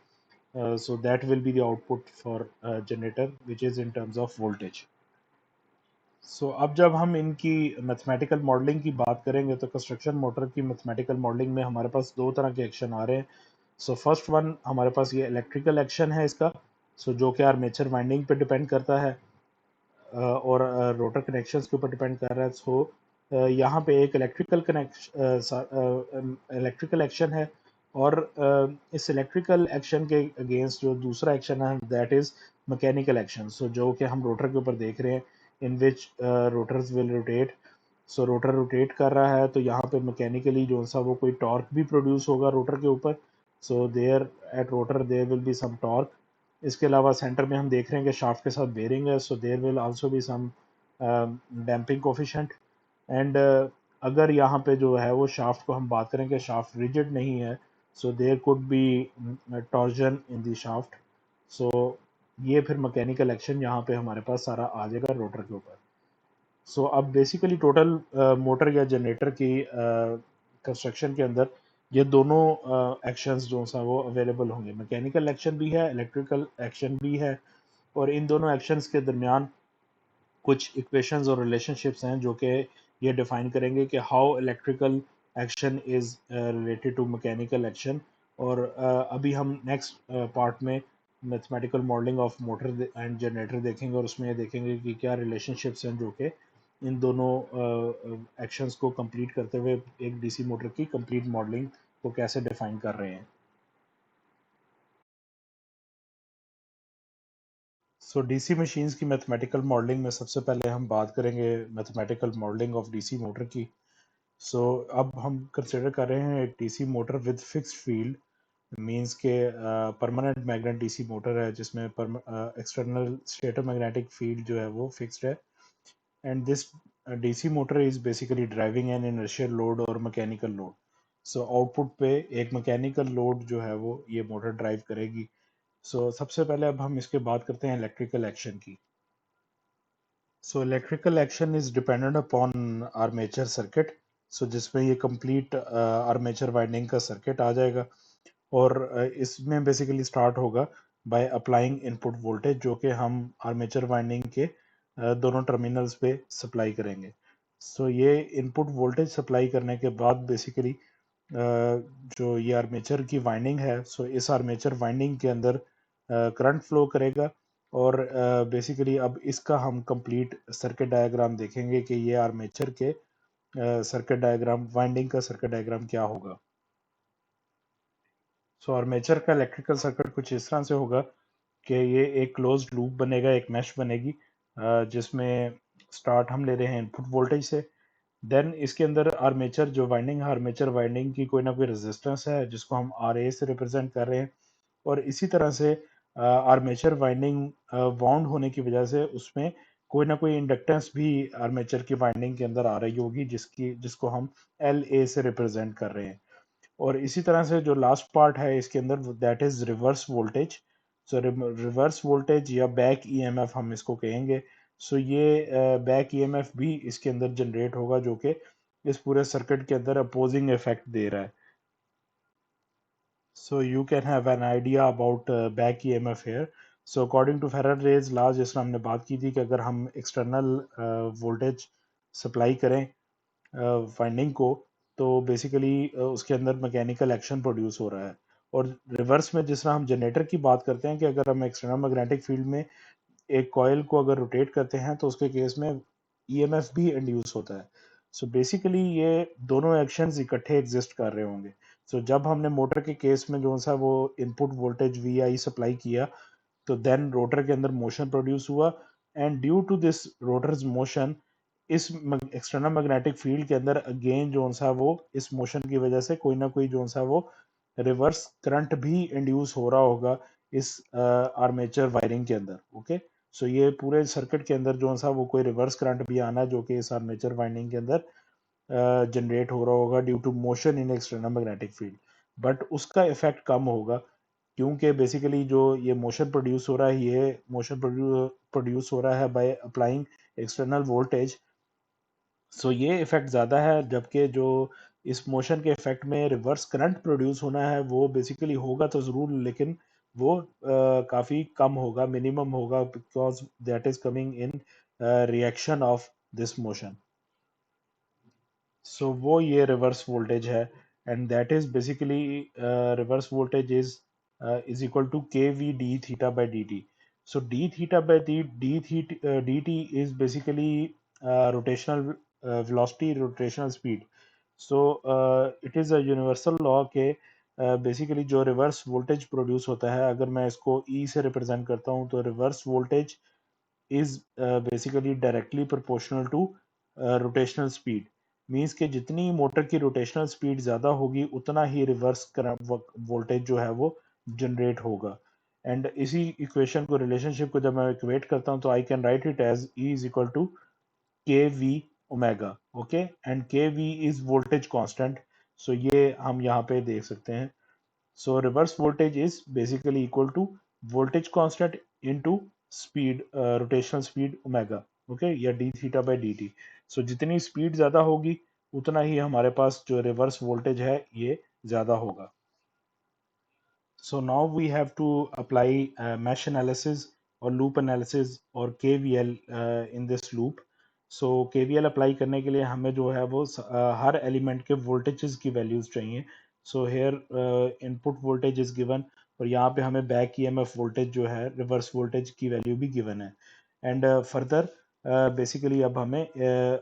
So that will be the output for generator, which is in terms of voltage. सो अब जब हम इनकी mathematical modelling की बात करेंगे तो construction motor की mathematical modelling में हमारे पास दो तरह के एक्शन आ रहे हैं. सो फर्स्ट वन हमारे पास ये इलेक्ट्रिकल एक्शन है इसका, सो जो कि आर्मेचर वाइंडिंग पे डिपेंड करता है और रोटर कनेक्शंस के ऊपर डिपेंड कर रहा है. सो यहाँ पे एक इलेक्ट्रिकल एक्शन है और इस इलेक्ट्रिकल एक्शन के अगेंस्ट जो दूसरा एक्शन है that is mechanical action. So जो कि हम रोटर के ऊपर देख रहे हैं in which rotors will rotate. So rotor rotate कर रहा है तो यहाँ पे मैकेनिकली जो सा वो कोई टॉर्क भी प्रोड्यूस होगा रोटर के ऊपर. So there at rotor there will be some torque. इसके अलावा सेंटर में हम देख रहे हैं कि शाफ्ट के साथ बेरिंग है, so there will also be some damping coefficient. And अगर यहाँ पे जो है वो शाफ्ट को हम बात करें कि शाफ्ट रिजिड नहीं है, so there could be torsion in the shaft. So ये फिर मैकेनिकल एक्शन यहाँ पे हमारे पास सारा आ जाएगा रोटर के ऊपर. सो अब बेसिकली टोटल मोटर या जनरेटर की कंस्ट्रक्शन के अंदर ये दोनों एक्शंस जो सा वो अवेलेबल होंगे. मैकेनिकल एक्शन भी है, इलेक्ट्रिकल एक्शन भी है और इन दोनों एक्शंस के दरमियान कुछ इक्वेशंस और रिलेशनशिप्स हैं जो कि ये डिफाइन करेंगे कि how electrical action is related to mechanical action. और अभी हम नेक्स्ट पार्ट में mathematical modelling of motor and generator देखेंगे और उसमें ये देखेंगे कि क्या रिलेशनशिप्स हैं जो कि इन दोनों एक्शंस को कंप्लीट करते हुए एक डीसी मोटर की कंप्लीट मॉडलिंग को कैसे डिफाइन कर रहे हैं. सो डीसी मशीन्स की मैथमेटिकल मॉडलिंग में सबसे पहले हम बात करेंगे mathematical modelling of DC motor की. सो अब हम कंसिडर कर रहे हैं एक DC motor with fixed field, means के परमानेंट मैग्नेट डीसी मोटर है जिसमें एक्सटर्नल स्टेटर मैग्नेटिक फील्ड जो है वो फिक्स्ड है. And this DC motor is basically driving N inertial load और मैकेनिकल लोड. सो आउटपुट पे एक मैकेनिकल लोड जो है वो ये मोटर ड्राइव करेगी. सबसे पहले अब हम इसके बात करते हैं इलेक्ट्रिकल एक्शन की. So electrical action is dependent upon armature circuit. जिसमें ये कंप्लीट आर्मेचर वाइंडिंग का सर्किट आ जाएगा और इसमें बेसिकली स्टार्ट होगा बाय अप्लाइंग इनपुट वोल्टेज जो कि हम आर्मेचर वाइंडिंग के दोनों टर्मिनल्स पे सप्लाई करेंगे. ये इनपुट वोल्टेज सप्लाई करने के बाद बेसिकली जो ये आर्मेचर की वाइंडिंग है, इस आर्मेचर वाइंडिंग के अंदर करंट फ्लो करेगा और बेसिकली अब इसका हम कंप्लीट सर्किट डायग्राम देखेंगे कि ये आर्मेचर के सर्किट डायग्राम, वाइंडिंग का सर्किट डायग्राम क्या होगा। सो आर्मेचर का इलेक्ट्रिकल सर्किट कुछ इस तरह से होगा कि ये एक क्लोज्ड लूप बनेगा, एक मैश बनेगी, जिसमें स्टार्ट हम ले रहे हैं इनपुट वोल्टेज से। देन इसके अंदर आर्मेचर जो वाइंडिंग है, आर्मेचर वाइंडिंग की कोई ना कोई रेजिस्टेंस है जिसको हम आर ए से रिप्रेजेंट कर रहे हैं। और इसी तरह से आर्मेचर वाइंडिंग वाउंड होने की वजह से उसमें कोई ना कोई इंडक्टेंस भी आर्मेचर की वाइंडिंग के अंदर आ रही होगी, जिसको हम एल ए से रिप्रेजेंट कर रहे हैं। और इसी तरह से जो लास्ट पार्ट है इसके अंदर, that is reverse voltage. So reverse voltage या बैक ईएमएफ हम इसको कहेंगे। सो ये बैक ईएमएफ भी इसके अंदर जनरेट होगा, जो कि इस पूरे सर्किट के अंदर अपोजिंग इफेक्ट दे रहा है। So you can have an idea about back EMF here. So according to Faraday's law, जिस हमने बात की थी कि अगर हम एक्सटर्नल वोल्टेज सप्लाई करें वाइंडिंग को, तो बेसिकली उसके अंदर मैकेनिकल एक्शन प्रोड्यूस हो रहा है। और रिवर्स में जिस तरह हम जनरेटर की बात करते हैं कि अगर हम एक्सटर्नल मैग्नेटिक फील्ड में एक कॉइल को अगर रोटेट करते हैं तो उसके केस में ईएमएफ भी इंड्यूस होता है। सो बेसिकली ये दोनों एक्शंस इकट्ठे एग्जिस्ट कर रहे होंगे। जब हमने मोटर के केस में जो सा वो input voltage V I supply किया, तो देन रोटर के अंदर मोशन प्रोड्यूस हुआ, and due to this rotors motion, इस एक्सटर्नल मैग्नेटिक फील्ड के अंदर अगेन जो सा वो इस मोशन की वजह से कोई ना कोई जो सा वो रिवर्स करंट भी इंड्यूस हो रहा होगा इस आर्मेचर वायरिंग के अंदर। ओके, सो ये पूरे सर्किट के अंदर जो सा वो कोई रिवर्स करंट भी आना, जो कि इस आर्मेचर वाइंडिंग के अंदर जनरेट हो रहा होगा due to motion in external magnetic field. But उसका इफेक्ट कम होगा, क्योंकि बेसिकली जो ये मोशन प्रोड्यूस हो रहा है, ये मोशन प्रोड्यूस हो रहा है बाय अप्लाइंग एक्सटर्नल वोल्टेज। सो ये इफेक्ट ज़्यादा है, जबकि जो इस मोशन के इफेक्ट में रिवर्स करंट प्रोड्यूस होना है वो बेसिकली होगा तो ज़रूर, लेकिन वो काफ़ी कम होगा, मिनिमम होगा, because that is coming in reaction of this motion. So वो ये रिवर्स वोल्टेज है, and that is basically reverse voltage is equal to K V D theta by D T. So D theta by D T is basically rotational velocity, rotational speed. So it is a universal law के basically जो reverse voltage produce होता है, अगर मैं इसको ई से represent करता हूँ, तो reverse voltage is basically directly proportional to rotational speed। Means कि जितनी मोटर की रोटेशनल स्पीड ज़्यादा होगी उतना ही रिवर्स वोल्टेज जो है वो जनरेट होगा। एंड इसी इक्वेशन को, रिलेशनशिप को जब मैं इक्वेट करता हूँ, तो I can write it as E is equal to K V omega. Okay, and K V is voltage constant. So ये हम यहाँ पे देख सकते हैं। So reverse voltage is basically equal to voltage constant into speed, rotational speed omega, okay, या d theta by dt। So जितनी speed ज्यादा होगी उतना ही हमारे पास जो रिवर्स वोल्टेज है ये ज्यादा होगा। So now we have to apply mesh analysis or loop analysis or KVL in this loop. So KVL apply करने के लिए हमें जो है वो हर एलिमेंट के वोल्टेजेस की वैल्यूज चाहिए। So here input voltage is given, और यहाँ पे हमें बैक ईएमएफ वोल्टेज जो है, रिवर्स वोल्टेज की वैल्यू भी गिवन है। एंड फर्दर बेसिकली अब हमें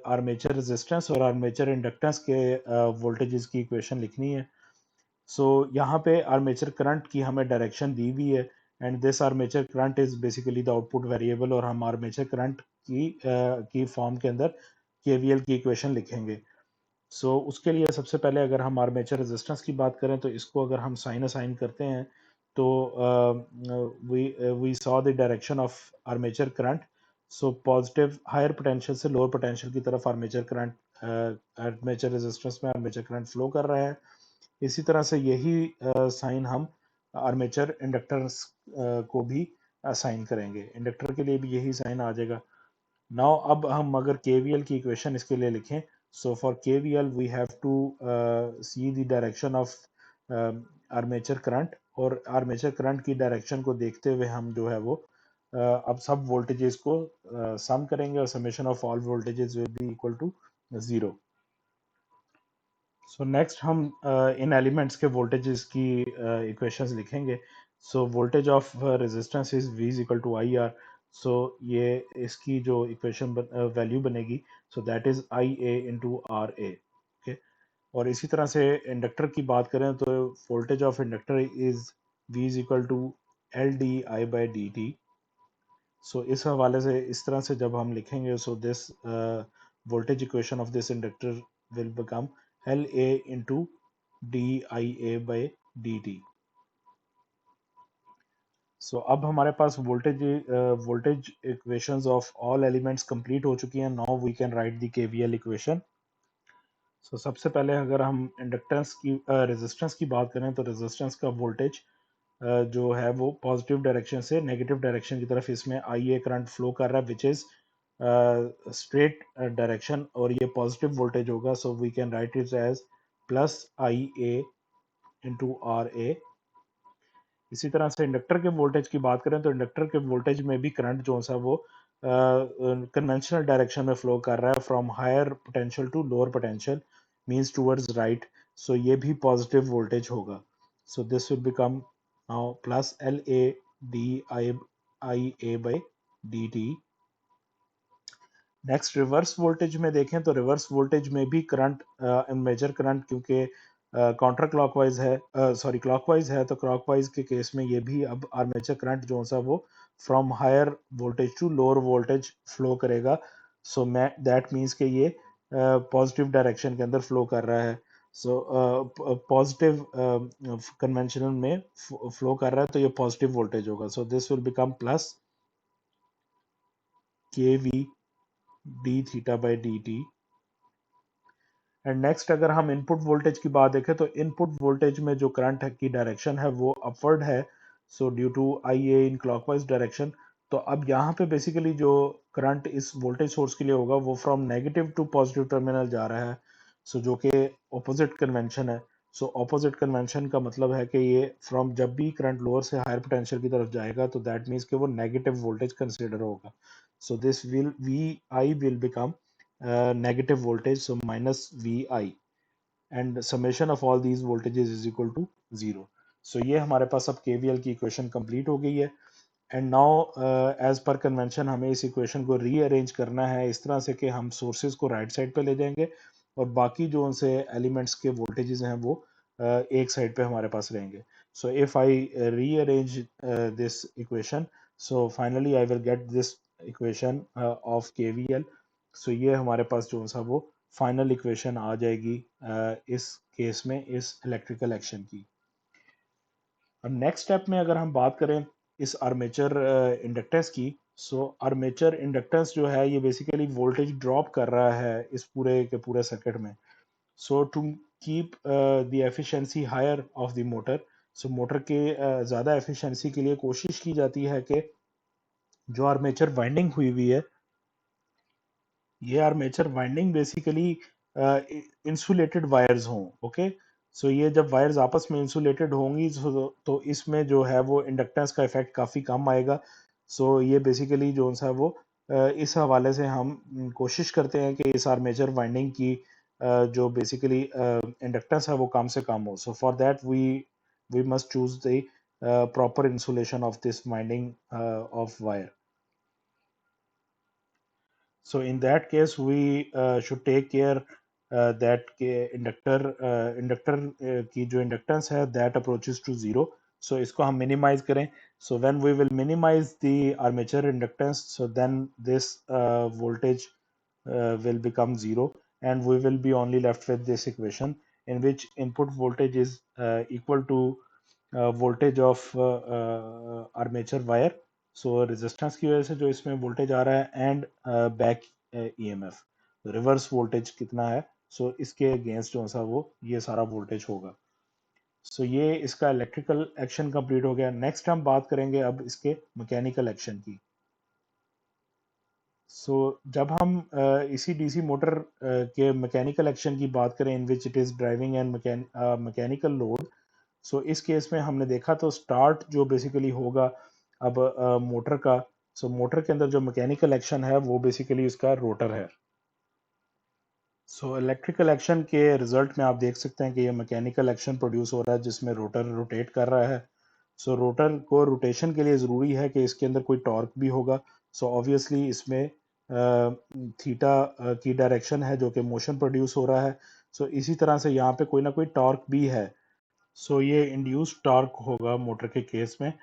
आर्मेचर रेजिस्टेंस और आर्मेचर इंडक्टेंस के वोल्टेजेस की इक्वेशन लिखनी है। सो यहाँ पे आर्मेचर करंट की हमें डायरेक्शन दी हुई है, and this armature current is basically the output variable, और हम आर्मेचर करंट की फॉर्म के अंदर केवीएल की इक्वेशन लिखेंगे। उसके लिए सबसे पहले अगर हम आर्मेचर रेजिस्टेंस की बात करें, तो इसको अगर हम साइन असाइन करते हैं, तो we saw the direction of armature current. So positive higher potential से लोअर पोटेंशियल की तरफ आर्मेचर करंट, आर्मेचर रेजिस्टेंस में आर्मेचर करंट फ्लो कर रहा है। इसी तरह से यही साइन हम आर्मेचर इंडक्टर्स को भी असाइन करेंगे, इंडक्टर के लिए भी यही साइन आ जाएगा। नाउ अब हम अगर केवीएल की इक्वेशन इसके लिए लिखें, so for KVL we have to see the direction of armature current, और आर्मेचर करंट की डायरेक्शन को देखते हुए हम जो है वो अब सब वोल्टेजेस को सम करेंगे, और summation of all voltages will be equal to 0। So next हम इन एलिमेंट्स के वोल्टेजेस की इक्वेशंस लिखेंगे। So voltage of resistance is V is equal to I R. So ये इसकी जो इक्वेशन वैल्यू बनेगी, so that is I A into R A. Okay, और इसी तरह से इंडक्टर की बात करें तो voltage of inductor is V is equal to L D I by D T. So इस हवाले से इस तरह से जब हम लिखेंगे, so this voltage equation of this inductor will become L A into D I A by D T. So अब हमारे पास voltage equations of all elements complete हो चुकी हैं। Now we can write the KVL equation. So सबसे पहले अगर हम इंडक्टेंस की रेजिस्टेंस की बात करें तो रेजिस्टेंस का वोल्टेज जो है वो पॉजिटिव डायरेक्शन से नेगेटिव डायरेक्शन की तरफ इसमें आई ए करंट फ्लो कर रहा है, विच इज स्ट्रेट डायरेक्शन, और ये पॉजिटिव वोल्टेज होगा। So we can write it as plus I A into R A. इसी तरह से इंडक्टर के वोल्टेज की बात करें तो इंडक्टर के वोल्टेज में भी करंट जो सा वो कन्वेंशनल डायरेक्शन में फ्लो कर रहा है, from higher potential to lower potential, means towards right. So ये भी पॉजिटिव वोल्टेज होगा। So this will become now plus L A D I A by D T. Next reverse voltage में देखें तो रिवर्स वोल्टेज में भी current major current, क्योंकि counter clockwise है, सॉरी क्लॉकवाइज है, तो क्लॉकवाइज के केस में ये भी अब आर्मेचर करंट जो सा वो from higher voltage to lower voltage flow करेगा। सो मैं दैट मीन्स कि ये पॉजिटिव डायरेक्शन के अंदर फ्लो कर रहा है। सो पॉजिटिव कन्वेंशनल में फ्लो कर रहा है, तो ये पॉजिटिव वोल्टेज होगा। So this will become plus K V D theta by D T. And next अगर हम इनपुट वोल्टेज की बात देखें तो इनपुट वोल्टेज में जो करंट है की डायरेक्शन है वो अपवर्ड है, so due to I A in clockwise direction. तो अब यहाँ पे बेसिकली जो करंट इस वोल्टेज सोर्स के लिए होगा वो from negative to positive terminal जा रहा है, सो जो कि ऑपोजिट कन्वेंशन है। सो ऑपोजिट कन्वेंशन का मतलब है कि ये फ्रॉम जब भी करंट लोअर से हायर पोटेंशियल की तरफ जाएगा तो दैट मीन्स कि वो नेगेटिव वोल्टेज कंसिडर होगा। So this will V I will become negative voltage, so minus vi, and summation of all these voltages is equal to 0। so ये हमारे पास अब KVL की इक्वेशन कंप्लीट हो गई है। And now as per convention हमें इस इक्वेशन को रीअरेंज करना है इस तरह से कि हम सोर्सेज को राइट साइड पे ले जाएंगे और बाकी जो उनसे एलिमेंट्स के वोल्टेजेस हैं वो एक साइड पे हमारे पास रहेंगे। So if I rearrange this equation, so finally I will get this equation of KVL। सो ये हमारे पास जो सा वो फाइनल इक्वेशन आ जाएगी इस केस में इस इलेक्ट्रिकल एक्शन की। अब नेक्स्ट स्टेप में अगर हम बात करें इस आर्मेचर इंडक्टेंस की, सो आर्मेचर इंडक्टेंस जो है ये बेसिकली वोल्टेज ड्रॉप कर रहा है इस पूरे के पूरे सर्किट में। So to keep the efficiency higher of the motor, so motor के ज़्यादा एफिशिएंसी के लिए कोशिश की जाती है कि जो आर्मेचर वाइंडिंग हुई हुई है, ये armature winding basically insulated wires हों। ओके, सो ये जब वायर्स आपस में इंसुलेटेड होंगी तो इसमें जो है वो इंडक्टेंस का इफेक्ट काफ़ी कम आएगा। सो ये बेसिकली जो सा वो इस हवाले से हम कोशिश करते हैं कि इस आर्मेचर वाइंडिंग की जो बेसिकली इंडक्टेंस है वो कम से कम हो। So for that we must choose the proper insulation of this winding of wire. So in that case, we should take care that inductor की जो इंडक्टेंस है that approaches to zero. So इसको हम minimize करें. So when we will minimize the armature inductance, so then this voltage will become zero, and we will be only left with this equation in which input voltage is equal to voltage of armature wire। So resistance की वजह से जो इसमें voltage आ रहा है and back EMF reverse voltage कितना है, सो इसके अगेंस्ट जो सा वो ये सारा वोल्टेज होगा। सो ये इसका इलेक्ट्रिकल एक्शन कंप्लीट हो गया। नेक्स्ट हम बात करेंगे अब इसके मैकेनिकल एक्शन की। सो जब हम इसी डीसी मोटर के मैकेनिकल एक्शन की बात करें in which it is driving and mechanical load, so इस केस में हमने देखा तो स्टार्ट जो बेसिकली होगा अब मोटर का, सो मोटर के अंदर जो मैकेनिकल एक्शन है वो बेसिकली उसका रोटर है। सो इलेक्ट्रिकल एक्शन के रिजल्ट में आप देख सकते हैं कि ये मैकेनिकल एक्शन प्रोड्यूस हो रहा है जिसमें रोटर रोटेट कर रहा है। सो रोटर को रोटेशन के लिए ज़रूरी है कि इसके अंदर कोई टॉर्क भी होगा। सो ऑब्वियसली इसमें थीटा की डायरेक्शन है जो कि मोशन प्रोड्यूस हो रहा है। सो इसी तरह से यहाँ पे कोई ना कोई टॉर्क भी है। सो ये इंड्यूस टॉर्क होगा मोटर के केस में,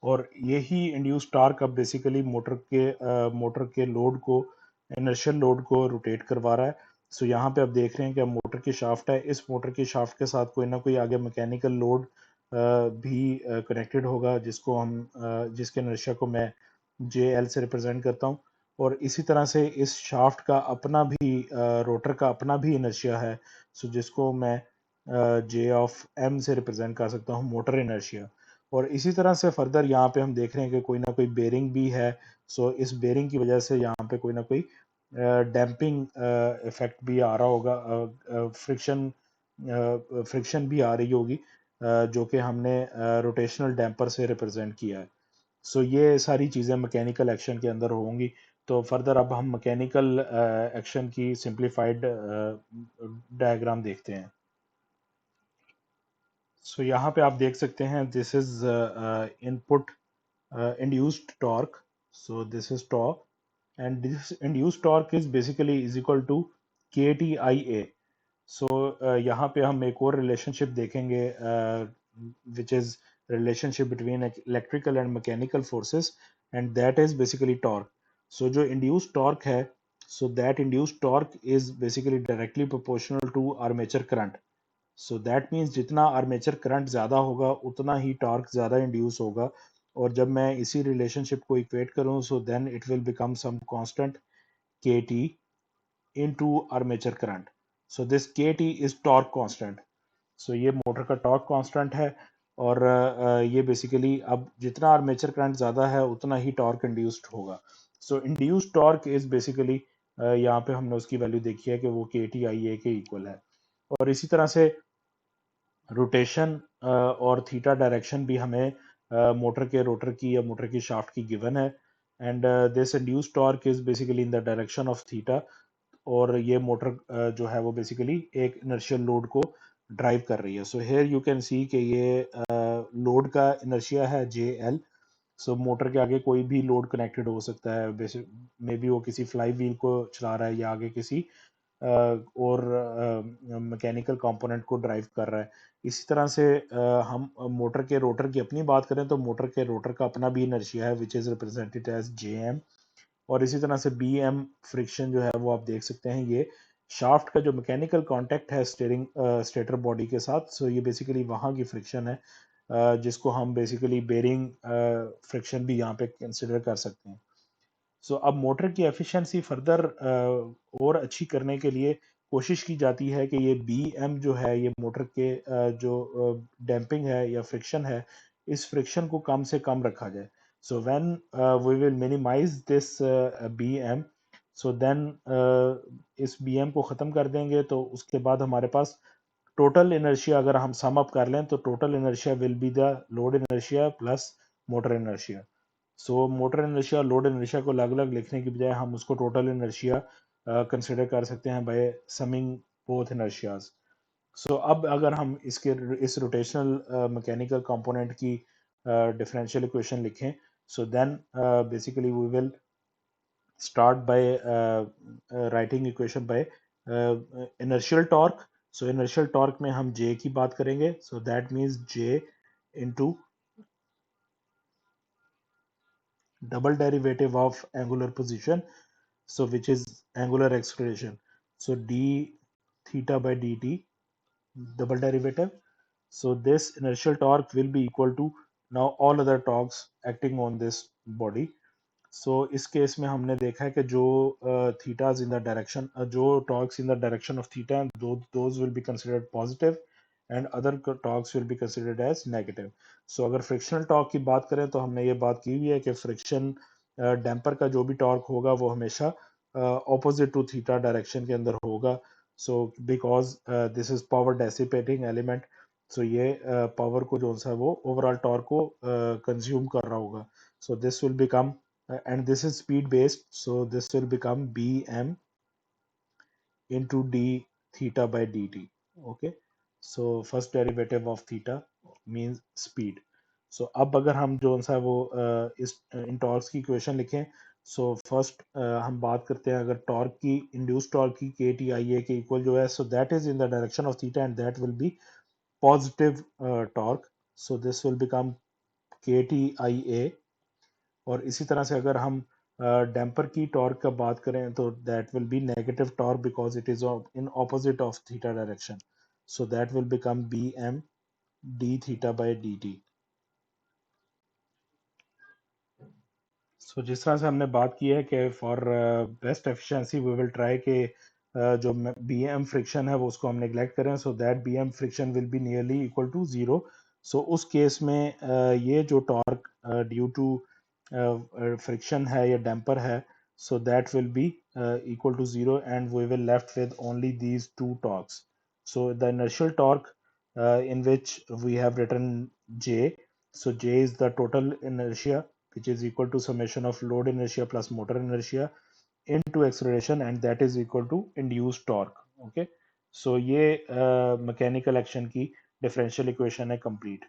और यही इंड्यूस टॉर्क अब बेसिकली मोटर के लोड को, इनर्शियल लोड को रोटेट करवा रहा है। सो यहाँ पे आप देख रहे हैं कि अब मोटर की शाफ्ट है, इस मोटर की शाफ्ट के साथ कोई ना कोई आगे मैकेनिकल लोड भी कनेक्टेड होगा, जिसके इनर्शिया को मैं जे एल से रिप्रेजेंट करता हूँ। और इसी तरह से इस शाफ्ट का अपना भी, रोटर का अपना भी इनर्शिया है, सो जिसको मैं जे ऑफ एम से रिप्रेजेंट कर सकता हूँ, मोटर इनर्शिया। और इसी तरह से फर्दर यहाँ पे हम देख रहे हैं कि कोई ना कोई बेरिंग भी है। सो इस बेरिंग की वजह से यहाँ पे कोई ना कोई डैम्पिंग इफेक्ट भी आ रहा होगा, फ्रिक्शन भी आ रही होगी, जो कि हमने रोटेशनल डैम्पर से रिप्रेजेंट किया है। सो ये सारी चीज़ें मैकेनिकल एक्शन के अंदर होंगी। तो फर्दर अब हम मैकेनिकल एक्शन की सिंप्लीफाइड डायग्राम देखते हैं। सो यहाँ पे आप देख सकते हैं, this is input induced torque. So this is torque, and this induced torque is basically is equal to KTIA. So यहाँ पे हम एक और रिलेशनशिप देखेंगे, which is relationship between electrical and mechanical forces, and that is basically torque. So जो induced torque है, so that induced torque is basically directly proportional to armature current. So that means जितना armature current ज़्यादा होगा उतना ही torque ज़्यादा induce होगा। और जब मैं इसी रिलेशनशिप को इक्वेट करूं, so then it will become some constant K T into armature current. So this K T is torque constant. So ये मोटर का टॉर्क कांस्टेंट है। और ये बेसिकली अब जितना आर्मेचर करंट ज़्यादा है उतना ही टॉर्क इंड्यूस्ड होगा। So induced torque is basically, यहाँ पे हमने उसकी वैल्यू देखी है कि वो के टी आई ए के इक्वल है। और इसी तरह से रोटेशन और थीटा डायरेक्शन भी हमें मोटर के रोटर की या मोटर की शाफ्ट की गिवन है। And this induced torque is basically in the direction of theta. और ये मोटर जो है वो बेसिकली एक इनर्शियल लोड को ड्राइव कर रही है। सो हेयर यू कैन सी कि ये लोड का इनर्शिया है जे एल। सो मोटर के आगे कोई भी लोड कनेक्टेड हो सकता है, बेसिक मे बी वो किसी फ्लाई व्हील को चला रहा है या आगे किसी और मैकेनिकल कंपोनेंट को ड्राइव कर रहा है। इसी तरह से हम मोटर के रोटर की अपनी बात करें तो मोटर के रोटर का अपना भी इनर्शिया है, which is represented as J M. और इसी तरह से बी एम फ्रिक्शन जो है वो आप देख सकते हैं, ये शाफ्ट का जो मैकेनिकल कांटेक्ट है स्टेटर बॉडी के साथ। सो ये बेसिकली वहाँ की फ्रिक्शन है, जिसको हम बेसिकली बेरिंग फ्रिक्शन भी यहाँ पे कंसिडर कर सकते हैं। सो अब मोटर की एफिशिएंसी फर्दर और अच्छी करने के लिए कोशिश की जाती है कि ये बी एम जो है, ये मोटर के जो डैम्पिंग है या फ्रिक्शन है, इस फ्रिक्शन को कम से कम रखा जाए। So when we will minimize this B M, so then इस बी एम को ख़त्म कर देंगे तो उसके बाद हमारे पास टोटल इनर्शिया, अगर हम सम अप कर लें तो total inertia will be the load inertia plus motor inertia. So motor inertia load inertia को अलग अलग लिखने की बजाय हम उसको टोटल इनर्शिया कंसिडर कर सकते हैं by summing both inertias. So अब अगर हम इस रोटेशनल मैकेनिकल कंपोनेंट की डिफरेंशियल इक्वेशन लिखें, so then basically we will start by writing equation by inertial torque. So inertial torque में हम J की बात करेंगे, so that means J into double derivative of angular position, so which is angular acceleration, so d theta by dt double derivative. So this inertial torque will be equal to now all other torques acting on this body. सो इस case में हमने देखा है कि जो thetas in the direction, जो torques in the direction of theta, those will be considered positive and other torques will be considered as negative. So अगर frictional torque की बात करें तो हमने ये बात की हुई है कि फ्रिक्शन डैम्पर का जो भी टॉर्क होगा वो हमेशा ऑपोजिट टू थीटा डायरेक्शन के अंदर होगा। So because this is power dissipating element, so ये पावर को जो सा वो ओवरऑल टॉर्क को कंज्यूम कर रहा होगा। So this will become and this is speed based, so this will become bm into d theta by dt. Okay, so first derivative of theta means speed. सो अब अगर हम जो सा वो इस इन टॉर्क्स की इक्वेशन लिखें, सो फर्स्ट हम बात करते हैं अगर टॉर्क की, इंड्यूस टॉर्क की के टी आई ए के इक्वल जो है, so that is in the direction of theta and that will B positive torque, so this will become के टी आई ए। और इसी तरह से अगर हम डैम्पर की टॉर्क का बात करें तो that will be negative torque because it is in opposite of theta direction, so that will become B M D theta by D T. So जिस तरह से हमने बात की है कि for best efficiency we will try के जो बी एम फ्रिक्शन है वो उसको हम नेग्लेक्ट करें, so that B M friction will be nearly equal to zero. So उस केस में ये जो टॉर्क ड्यू टू फ्रिक्शन है या डैम्पर है, so that will B equal to zero and we will left with only these two torques. So the inertial torque in which we have written J, so J is the total inertia which is equal to summation of load inertia plus motor inertia into acceleration and that is equal to induced torque. Okay, so ये mechanical action की differential equation है complete.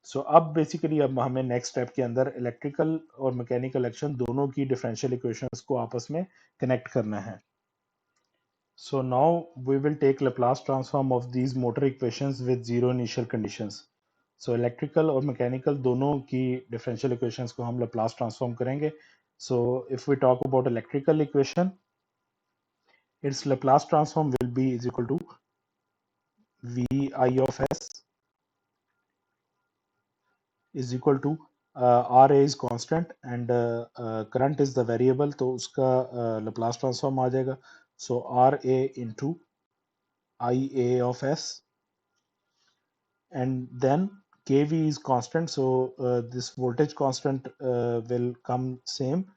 सो अब basically अब हमें next step के अंदर electrical और mechanical action दोनों की डिफरेंशियल इक्वेशंस को आपस में कनेक्ट करना है। So now we will take Laplace transform of these motor equations with zero initial conditions. So electrical और मैकेनिकल दोनों की डिफरेंशियल इक्वेशंस को हम लैप्लास ट्रांसफॉर्म करेंगे। So if we talk about electrical equation, it's Laplace transform will be is equal to V I of S is equal to RA is constant and current is the variable, तो उसका Laplace transform आ जाएगा, so RA into IA of S and then KV is constant, so this voltage constant will come same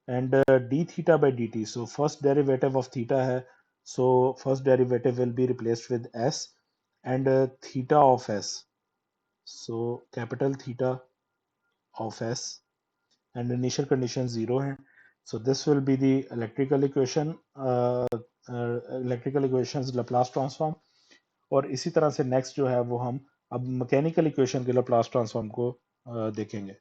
and d theta by dt, so first derivative of theta है, so first derivative will be replaced with S and theta of S, so capital theta of S and initial condition zero है, so this will be the electrical equation, electrical equations Laplace transform। और इसी तरह से next जो है वो हम अब मैकेनिकल इक्वेशन के Laplace ट्रांसफॉर्म को देखेंगे।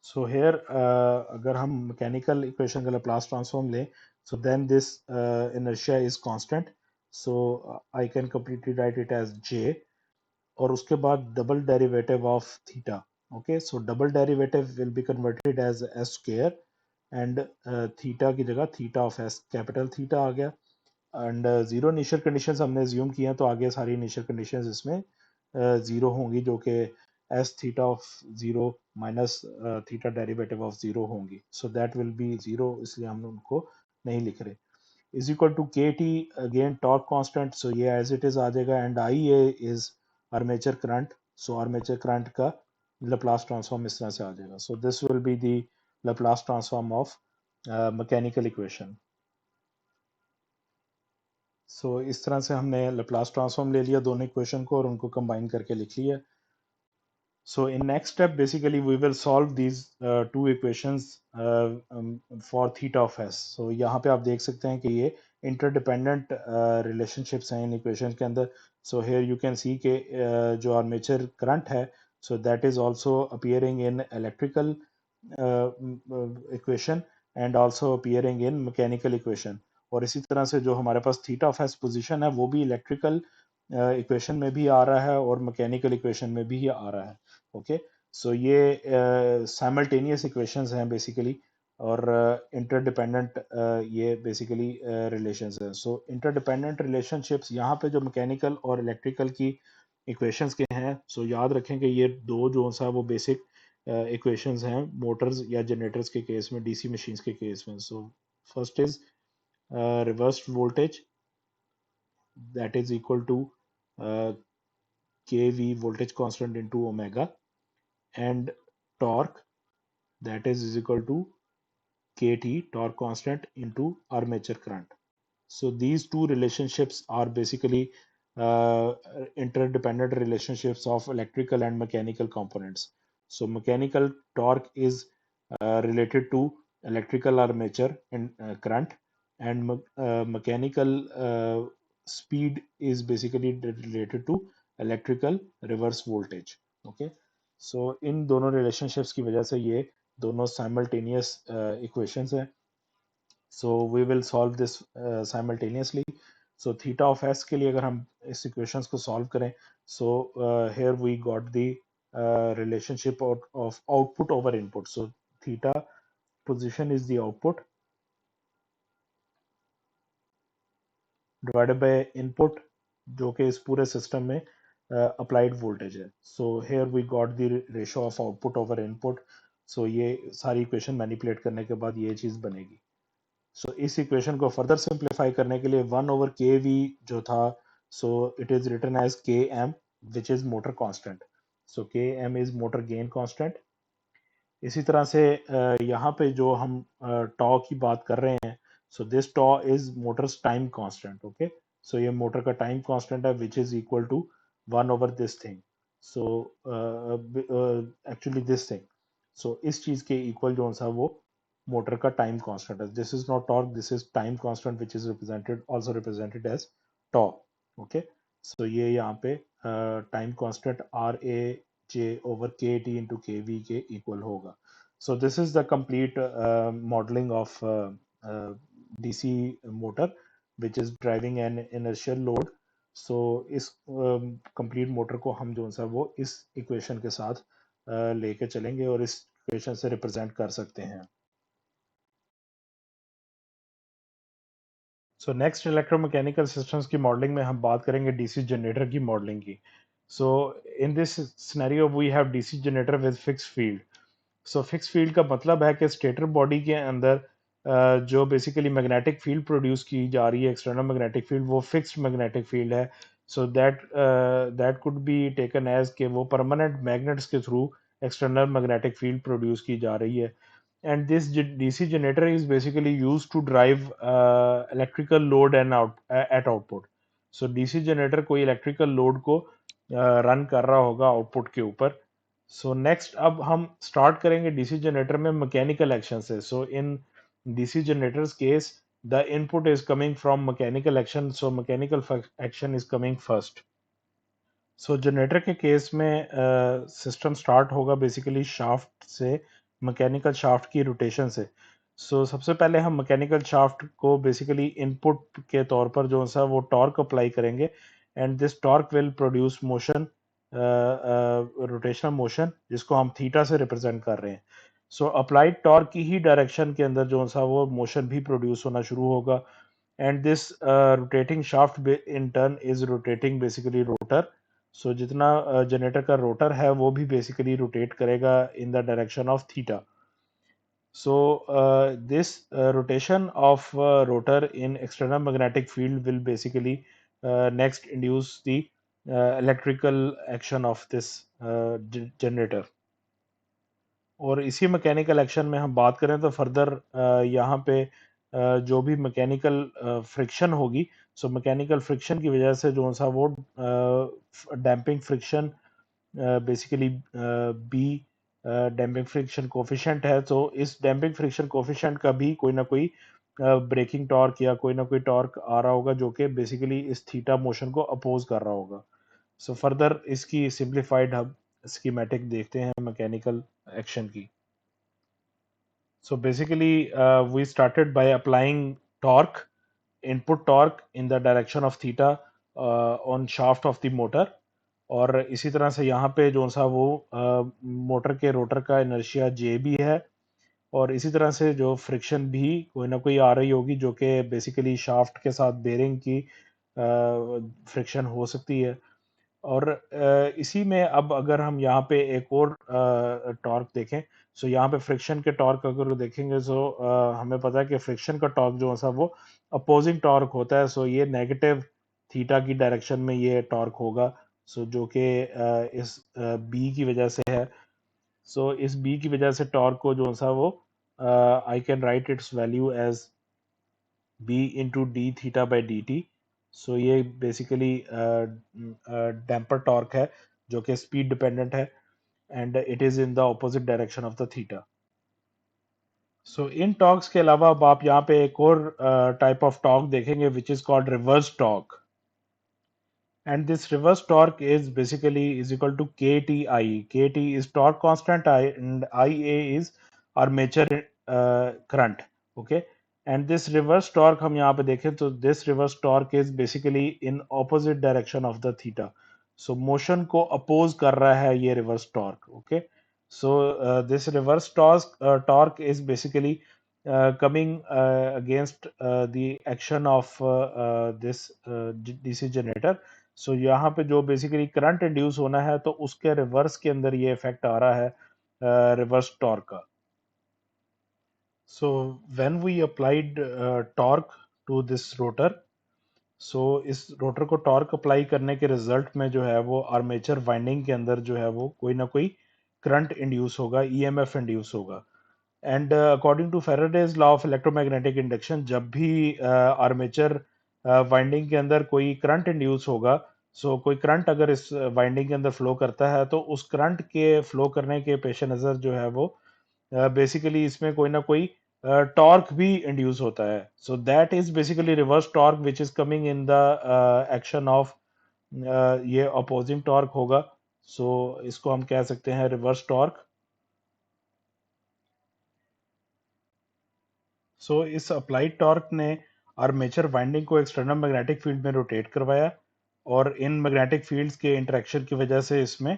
सो हेयर अगर हम मैकेनिकल इक्वेशन का Laplace ट्रांसफॉर्म लें, so then this inertia is constant, so I can completely write it as J और उसके बाद double derivative of theta. Okay, so double derivative will be converted as S square and theta की जगह theta of S, capital theta आ गया and zero initial conditions हमने ज्यूम किए हैं तो आगे सारी इनिशियल कंडीशंस इसमें जीरो होंगी जो कि S theta of zero minus theta derivative of zero होंगी, so that will be zero, इसलिए हम उनको नहीं लिख रहे। is equal to kt, again torque constant, so ये as it is आ जाएगा and ia is armature current, so armature current का Laplace transform इस तरह से आ जाएगा, so this will be the Laplace transform of mechanical equation। so इस तरह से हमने Laplace transform ले लिया दोनों इक्वेशन को और उनको कंबाइन करके लिख लिया। So in next step, basically we will solve these two equations for theta of s. So यहाँ पे आप देख सकते हैं कि ये interdependent relationships हैं इन equations के अंदर. So here you can see कि जो armature current है, so that is also appearing in electrical equation and also appearing in mechanical equation. और इसी तरह से जो हमारे पास थीटा ऑफ एस पोजीशन है वो भी इलेक्ट्रिकल इक्वेशन में भी आ रहा है और मैकेनिकल इक्वेशन में भी आ रहा है। ओके, सो ये साइमल्टेनियस इक्वेशंस हैं बेसिकली और इंटरडिपेंडेंट ये बेसिकली रिलेशंस हैं। सो इंटरडिपेंडेंट रिलेशनशिप्स यहाँ पे जो मैकेनिकल और इलेक्ट्रिकल की इक्वेशंस के हैं, सो याद रखें कि ये दो जो सा वो बेसिक इक्वेशंस हैं मोटर्स या जनरेटर्स के केस में, डीसी मशीन्स के केस में। So first is reversed voltage that is equal to kV voltage constant into omega and torque that is equal to kt torque constant into armature current. So these two relationships are basically uh, interdependent relationships of electrical and mechanical components. So mechanical torque is related to electrical armature and current and mechanical speed is basically related to electrical reverse voltage. Okay, सो इन दोनों relationships की वजह से ये दोनों simultaneous equations हैं. So we will solve this simultaneously. So theta of s के लिए अगर हम इस equations को solve करें, so here we got the relationship of output over input. So theta position is the output divided by input, जो कि इस पूरे सिस्टम में applied voltage है. So here we got the ratio of output over input. So ये सारी equation manipulate करने के बाद ये चीज बनेगी. सो इस इक्वेशन को फर्दर सिंप्लीफाई करने के लिए 1/kV जो था, so it is written as K M which is motor constant. So K M is motor gain constant. इसी तरह से यहाँ पे जो हम टॉ की बात कर रहे हैं, so this tau is motor's time constant. Okay, so ये मोटर का टाइम कांस्टेंट है विच इज इक्वल टू 1/दिस thing. So actually this thing, so इस चीज के इक्वल जो सा वो मोटर का टाइम कांस्टेंट है. This is not torque, this is time constant which is represented also represented as tau. Okay, so ये यहाँ पे time constant R A J over K T into के वी के इक्वल होगा. So this is the complete modeling of DC motor which is driving an inertial load. So इस complete motor को हम जो सा वो इस equation के साथ लेके चलेंगे और इस equation से represent कर सकते हैं. सो नेक्स्ट इलेक्ट्रोमैकेनिकल सिस्टम्स की मॉडलिंग में हम बात करेंगे डीसी जनरेटर की मॉडलिंग की. So in this scenario we have DC generator with fix field. So fix field का मतलब है कि स्टेटर बॉडी के अंदर जो बेसिकली मैग्नेटिक फील्ड प्रोड्यूस की जा रही है, एक्सटर्नल मैग्नेटिक फील्ड, वो फिक्स्ड मैग्नेटिक फील्ड है. So that could be taken as के वो परमानेंट मैग्नेट्स के through external magnetic field produce की जा रही है. And this DC generator is basically used to drive electrical load and at output. So DC generator कोई electrical load को run कर रहा होगा output के ऊपर. So next अब हम start करेंगे DC generator में mechanical action से. So in DC generator's case, the input is coming from mechanical action. So mechanical action is coming first. So generator के केस में सिस्टम स्टार्ट होगा बेसिकली शाफ्ट से, mechanical shaft की rotation से. सबसे पहले हम मैकेनिकल शाफ्ट को बेसिकली इनपुट के तौर पर जो सा वो टॉर्क अप्लाई करेंगे, and this torque will produce motion, rotational motion, जिसको हम थीटा से रिप्रेजेंट कर रहे हैं. अप्लाइड टॉर्क की ही डायरेक्शन के अंदर जो सा वो मोशन भी प्रोड्यूस होना शुरू होगा, and this rotating shaft in turn is rotating basically rotor. जितना जनरेटर का रोटर है वो भी बेसिकली रोटेट करेगा इन the direction of theta. This rotation of rotor in external magnetic field will basically next induce the electrical action of this generator. और इसी mechanical action में हम बात करें तो फर्दर यहाँ पे जो भी मैकेनिकल फ्रिक्शन होगी, मैकेनिकल फ्रिक्शन की वजह से जो सा वो damping friction basically B damping friction coefficient है. तो इस डैम्पिंग फ्रिक्शन कोफिशिएंट का भी कोई ना कोई ब्रेकिंग टॉर्क या कोई ना कोई टॉर्क आ रहा होगा जो कि बेसिकली इस थीटा मोशन को अपोज कर रहा होगा. फर्दर इसकी सिंप्लीफाइड हम स्कीमेटिक देखते हैं मैकेनिकल एक्शन की. Basically, we started by applying torque, input torque in the direction of theta on shaft of the motor. और इसी तरह से यहाँ पे जो सा वो मोटर के रोटर का इनर्शिया जे भी है, और इसी तरह से जो फ्रिक्शन भी कोई ना कोई आ रही होगी जो कि बेसिकली शाफ्ट के साथ बेरिंग की फ्रिक्शन हो सकती है. और इसी में अब अगर हम यहाँ पे एक और टॉर्क देखें, यहाँ पे फ्रिक्शन के टॉर्क अगर देखेंगे, हमें पता है कि फ्रिक्शन का टॉर्क जो है वो अपोजिंग टॉर्क होता है. ये नेगेटिव थीटा की डायरेक्शन में ये टॉर्क होगा. जो कि इस बी की वजह से है. इस बी की वजह से टॉर्क को जो सा वो I can write its value as b into d theta by dt. ये बेसिकली डैम्पर टॉर्क है जो कि स्पीड डिपेंडेंट है, and it is in the opposite direction of the theta. इन टॉर्क्स के अलावा अब आप यहाँ पे एक और टाइप ऑफ टॉर्क देखेंगे which is called reverse torque. and this reverse torque is basically is equal to KTI. KT is torque constant, I and IA is armature current. Okay, and this reverse torque हम यहाँ पे देखें तो this reverse torque is basically in opposite direction of the theta. So motion को oppose कर रहा है ये reverse torque. Okay, so this reverse torque is basically coming against the action of this DC generator. सो यहाँ पे जो basically current induce होना है तो उसके रिवर्स के अंदर ये इफेक्ट आ रहा है रिवर्स टॉर्क का. So when we applied torque to this rotor, so इस रोटर को टॉर्क अप्लाई करने के रिजल्ट में जो है वो आर्मेचर वाइंडिंग के अंदर जो है वो कोई ना कोई करंट इंड्यूस होगा, ईएमएफ इंड्यूस होगा. And according to Faraday's law of electromagnetic induction, जब भी आर्मेचर वाइंडिंग के अंदर कोई करंट इंड्यूस होगा, सो कोई करंट अगर इस वाइंडिंग के अंदर फ्लो करता है तो उस करंट के फ्लो करने के पेश नज़र जो है वो बेसिकली इसमें कोई ना कोई टॉर्क भी इंड्यूस होता है. So that is basically reverse torque which is coming in the action of ये अपोजिंग टॉर्क होगा. सो इसको हम कह सकते हैं रिवर्स टॉर्क. सो इस अप्लाइड टॉर्क ने आर्मेचर वाइंडिंग को एक्सटर्नल मैग्नेटिक फील्ड में रोटेट करवाया और इन मैग्नेटिक फील्ड्स के इंटरेक्शन की वजह से इसमें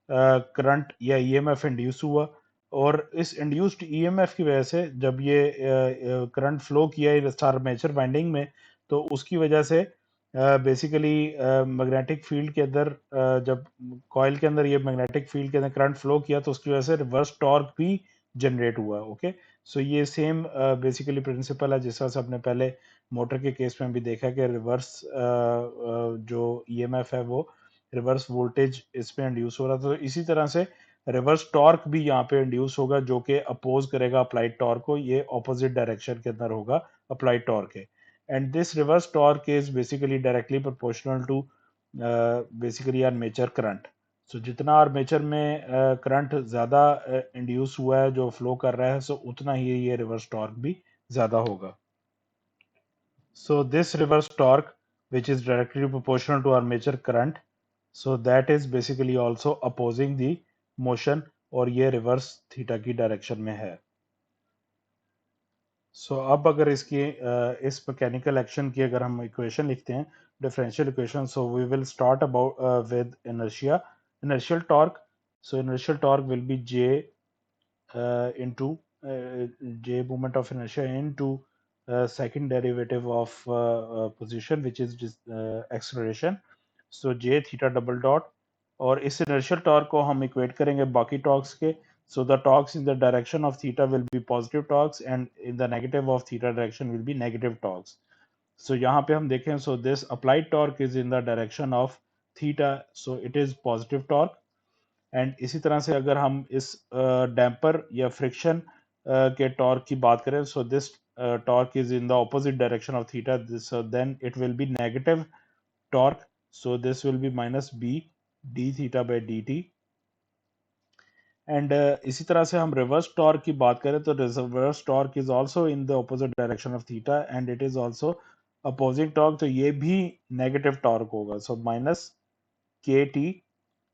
करंट या ईएमएफ इंड्यूस हुआ. और इस इंड्यूस्ड ईएमएफ की वजह से जब ये करंट फ्लो किया इस आर्मेचर वाइंडिंग में, तो उसकी वजह से बेसिकली मैग्नेटिक फील्ड के अंदर जब कॉइल के अंदर ये मैग्नेटिक फील्ड के अंदर करंट फ्लो किया तो उसकी वजह से रिवर्स टॉर्क भी जनरेट हुआ. ओके, सो ये सेम बेसिकली प्रिंसिपल है जिस तरह से आपने पहले मोटर के केस में भी देखा कि रिवर्स जो ईएमएफ है वो रिवर्स वोल्टेज इस पे इंड्यूस हो रहा था. तो इसी तरह से रिवर्स टॉर्क भी यहाँ पे इंड्यूस होगा जो कि अपोज करेगा अप्लाइड टॉर्क को. ये ऑपोजिट डायरेक्शन के अंदर होगा अप्लाइड टॉर्क के. And this reverse torque is basically directly proportional to basically armature current. So जितना आर्मेचर में करंट ज़्यादा इंड्यूस हुआ है जो फ्लो कर रहा है, सो उतना ही ये रिवर्स टॉर्क भी ज़्यादा होगा. So this reverse torque which is directly proportional to armature current, so that is basically also opposing the motion और ये रिवर्स थीटा की डायरेक्शन में है. सो अब अगर इसकी इस मैकेनिकल एक्शन की अगर हम इक्वेशन लिखते हैं, differential equation, so we will start about with inertia, inertial torque. So inertial torque will be J into J moment of inertia into second derivative of position which is acceleration. So J theta double dot. और इस inertial torque को हम equate करेंगे बाकी torques के. So the torques in the direction of theta will be positive torques and in the negative of theta direction will be negative torques. So यहाँ पे हम देखें, so this applied torque is in the direction of theta, so it is positive torque. And इसी तरह से अगर हम इस डैम्पर या फ्रिक्शन के टॉर्क की बात करें, so this torque is in the opposite direction of theta, so then it will be negative torque. So this will be minus B D theta by D T. And इसी तरह से हम reverse torque की बात करें तो reverse torque is also in the opposite direction of theta and it is also opposing torque, तो ये भी नेगेटिव टॉर्क होगा. So minus K T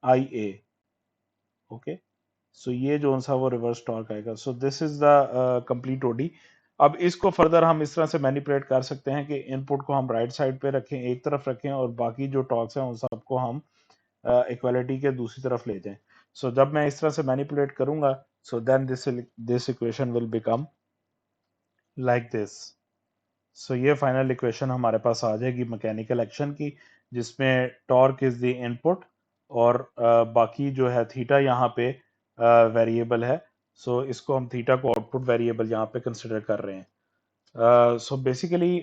I A. Okay, so ये जो सा वो रिवर्स टॉर्क आएगा. So this is the complete ODE. अब इसको फर्दर हम इस तरह से मैनिपुलेट कर सकते हैं कि इनपुट को हम राइट साइड पे रखें, एक तरफ रखें, और बाकी जो टॉर्क्स हैं उन सबको हम इक्वालिटी के दूसरी तरफ ले जाएं. सो जब मैं इस तरह से मैनिपुलेट करूंगा, so then this equation will become like this. So ये फाइनल इक्वेशन हमारे पास आ जाएगी मैकेनिकल एक्शन की, जिसमें टॉर्क इज द इनपुट और बाकी जो है थीटा यहाँ पे वेरिएबल है. सो इसको हम थीटा को आउटपुट वेरिएबल यहाँ पे कंसिडर कर रहे हैं. सो बेसिकली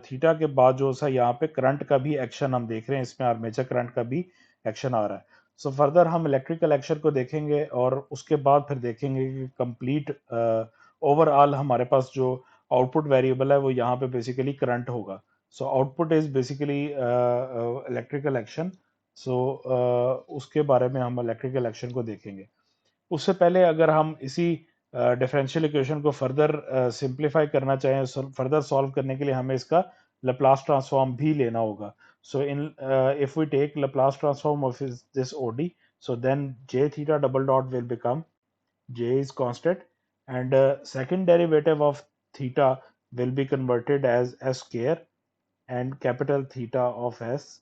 थीटा के बाद जो सा यहाँ पे करंट का भी एक्शन हम देख रहे हैं, इसमें आर्मेचर करंट का भी एक्शन आ रहा है. सो फर्दर हम इलेक्ट्रिकल एक्शन को देखेंगे और उसके बाद फिर देखेंगे कि कंप्लीट ओवरऑल हमारे पास जो आउटपुट वेरिएबल है वो यहाँ पे बेसिकली करंट होगा. So output is basically electrical action. So उसके बारे में हम इलेक्ट्रिकल एक्शन को देखेंगे. उससे पहले अगर हम इसी डिफरेंशियल इक्वेशन को फर्दर सिंप्लीफाई करना चाहें, फर्दर सॉल्व करने के लिए हमें इसका Laplace transform भी लेना होगा. So if we take Laplace transform of this OD, so then j theta double dot will become j is constant, and second derivative of theta will be converted as s square and capital theta of s,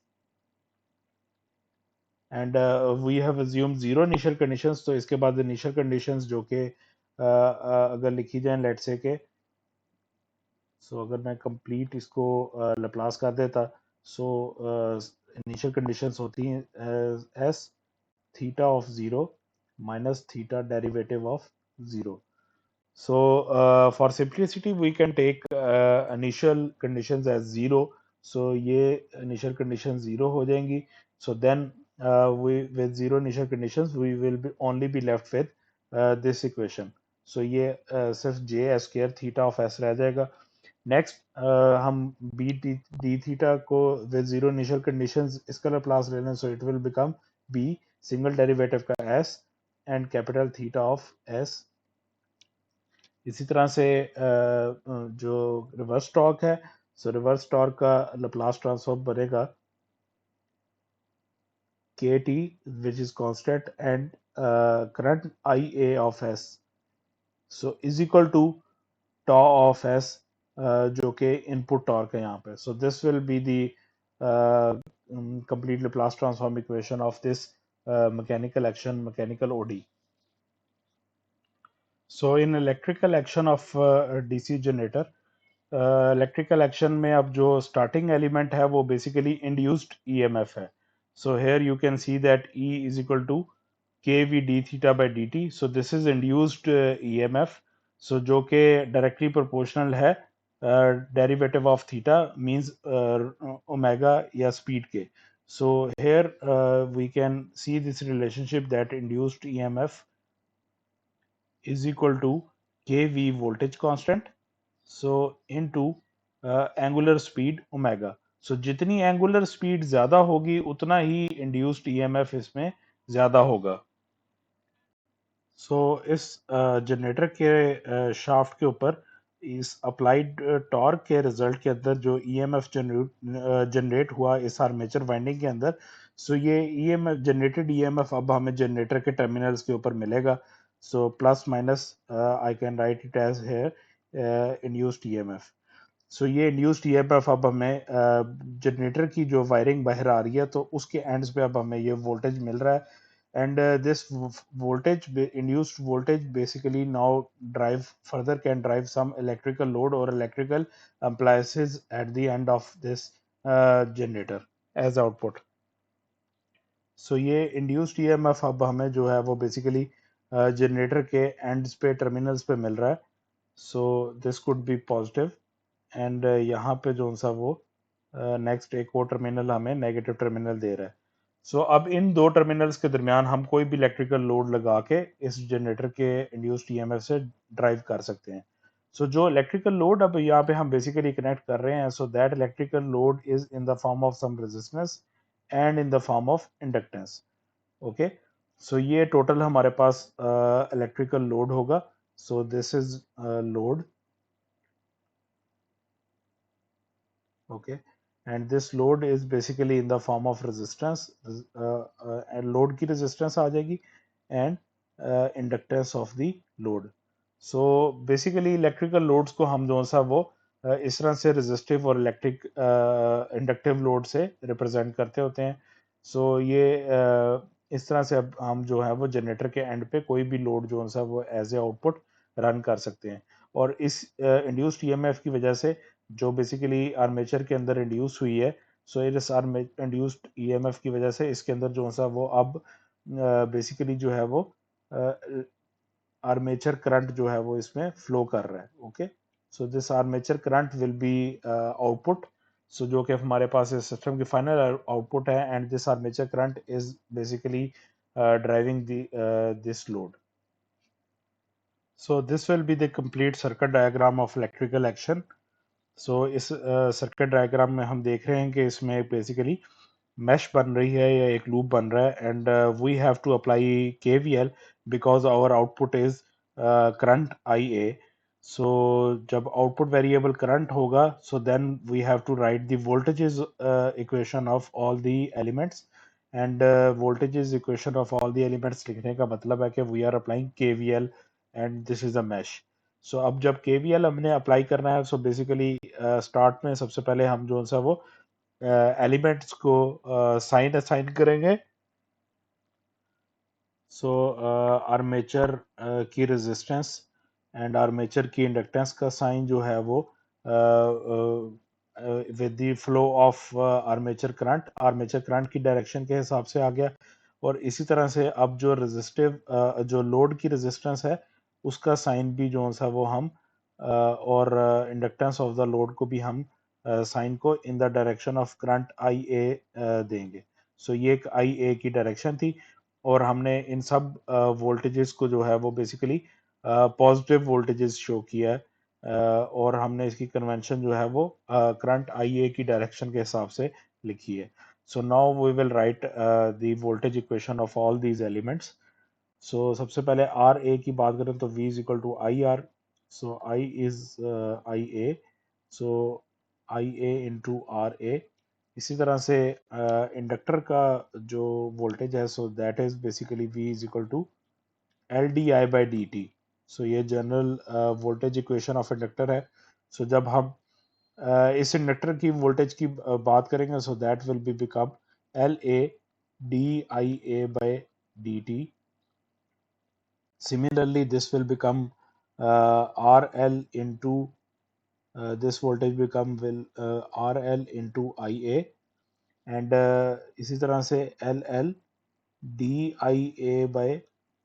and we have assumed zero initial conditions. तो इसके बाद initial conditions जो कि अगर लिखी जाए late से के, सो अगर मैं कंप्लीट इसको लप्लास कर देता, सो इनिशियल कंडीशंस होती हैं S theta of zero minus theta derivative of zero. So for simplicity we can take initial conditions as zero. So ये initial conditions zero हो जाएंगी. So then we with zero initial conditions we will be only be left with this equation. So ये सिर्फ j square theta of s रह जाएगा. Next हम B D theta को with zero initial conditions इसका Laplace ले लें, so it will become B single derivative का S and capital theta of S. इसी तरह से जो रिवर्स टॉर्क है, सो रिवर्स टॉर्क का लाप्लास ट्रांसफॉर्म बनेगा K T which is constant and current I A of S, so is equal to tau of s, जो कि input torque है यहाँ पे. सो this will be the complete Laplace transform equation of this mechanical action, mechanical OD. So in electrical action of DC generator, electrical action में अब जो starting element है वो बेसिकली इंड्यूस्ड ईएमएफ है. So here you can see that E is equal to K V D theta by D T. So this is induced EMF, so जो कि directly proportional है derivative of theta means omega या speed के. So here we can see this relationship that induced EMF is equal to kV voltage constant, so into angular speed omega. So जितनी angular speed ज्यादा होगी उतना ही induced EMF इसमें ज्यादा होगा. सो इस जनरेटर के शाफ्ट के ऊपर इस अप्लाइड टॉर्क के रिजल्ट के अंदर जो ईएमएफ जनरेट हुआ इस आर्मेचर वाइंडिंग के अंदर, सो ये ईएमएफ जनरेटेड ईएमएफ अब हमें जनरेटर के टर्मिनल्स के ऊपर मिलेगा. So plus minus I can write it as here induced EMF. So ये इंड्यूस्ड ईएमएफ अब हमें जनरेटर की जो वायरिंग बाहर आ रही है तो उसके एंड्स पे अब हमें ये वोल्टेज मिल रहा है. And this voltage induced voltage basically now drive further can drive some electrical load or electrical appliances at the end of this generator as output. So ये induced EMF अब हमें जो है वो basically generator के ends पे terminals पे मिल रहा है. So this could be positive and यहाँ पे जो सा वो नेक्स्ट एक और टर्मिनल हमें नेगेटिव टर्मिनल दे रहा है. सो अब इन दो टर्मिनल्स के दरमियान हम कोई भी इलेक्ट्रिकल लोड लगा के इस जनरेटर के इंड्यूस्ड ईएमएफ से ड्राइव कर सकते हैं. सो जो इलेक्ट्रिकल लोड अब यहाँ पे हम बेसिकली कनेक्ट कर रहे हैं, so that electrical load is in the form of some resistance and in the form of inductance. Okay, so ये टोटल हमारे पास इलेक्ट्रिकल लोड होगा. So this is load. Okay, and this load is basically in the form of resistance, and load की resistance आ जाएगी and inductance of the load. So basically electrical loads को हम जो सा वो इस तरह से resistive और electric inductive load से represent करते होते हैं. So ये इस तरह से अब हम जो है वो जनरेटर के एंड पे कोई भी लोड जो सा वो एज ए आउटपुट रन कर सकते हैं. और इस इंड्यूस्ड ईएमएफ की वजह से जो बेसिकली आर्मेचर के अंदर इंड्यूस हुई है, सो इस इंड्यूस्ड ईएमएफ की वजह से इसके अंदर जो सा वो अब बेसिकली जो है वो आर्मेचर करंट जो है वो इसमें फ्लो कर रहा है. Okay, so this armature current will be output, so जो कि हमारे पास इस सिस्टम की फाइनल आउटपुट है, and this armature current is basically driving this load. So this will be the complete circuit diagram of electrical action. So इस circuit diagram में हम देख रहे हैं कि इसमें बेसिकली मैश बन रही है या एक लूप बन रहा है, and we have to apply KVL because our output is current IA. So जब आउटपुट वेरिएबल करंट होगा, so then we have to write the voltages equation of all the elements, and voltages equation of all the elements लिखने का मतलब है कि we are applying KVL and this is a mesh. So अब जब KVL हमने apply करना है, सो बेसिकली स्टार्ट में सबसे पहले हम जो सा वो एलिमेंट्स को साइन असाइन करेंगे। सो आर्मेचर की रेजिस्टेंस एंड आर्मेचर की इंडक्टेंस का साइन जो है वो with the flow of armature current की डायरेक्शन के हिसाब से आ गया। और इसी तरह से अब जो रेजिस्टिव जो लोड की रेजिस्टेंस है उसका साइन भी जो सा वो हम और इंडक्टेंस ऑफ द लोड को भी हम साइन को in the direction of current I A देंगे। सो ये एक आई ए की डायरेक्शन थी, और हमने इन सब वोल्टेजेस को जो है वो बेसिकली पॉजिटिव वोल्टेजेस शो किया है, और हमने इसकी कन्वेंशन जो है वो करंट आई ए की डायरेक्शन के हिसाब से लिखी है। So now we will write the voltage equation of all these elements. So सबसे पहले आर ए की बात करें तो V is equal to I R. So I is I A, so I A into R A. इसी तरह से inductor का जो वोल्टेज है, so that is basically V is equal to L D I by D T. So ये general voltage equation of inductor है। So जब हम इस इंडक्टर की वोल्टेज की बात करेंगे, सो that will be become L A D I A by D T. Similarly, this will become RL into this voltage become will RL into IA, and इसी तरह से LL DIA by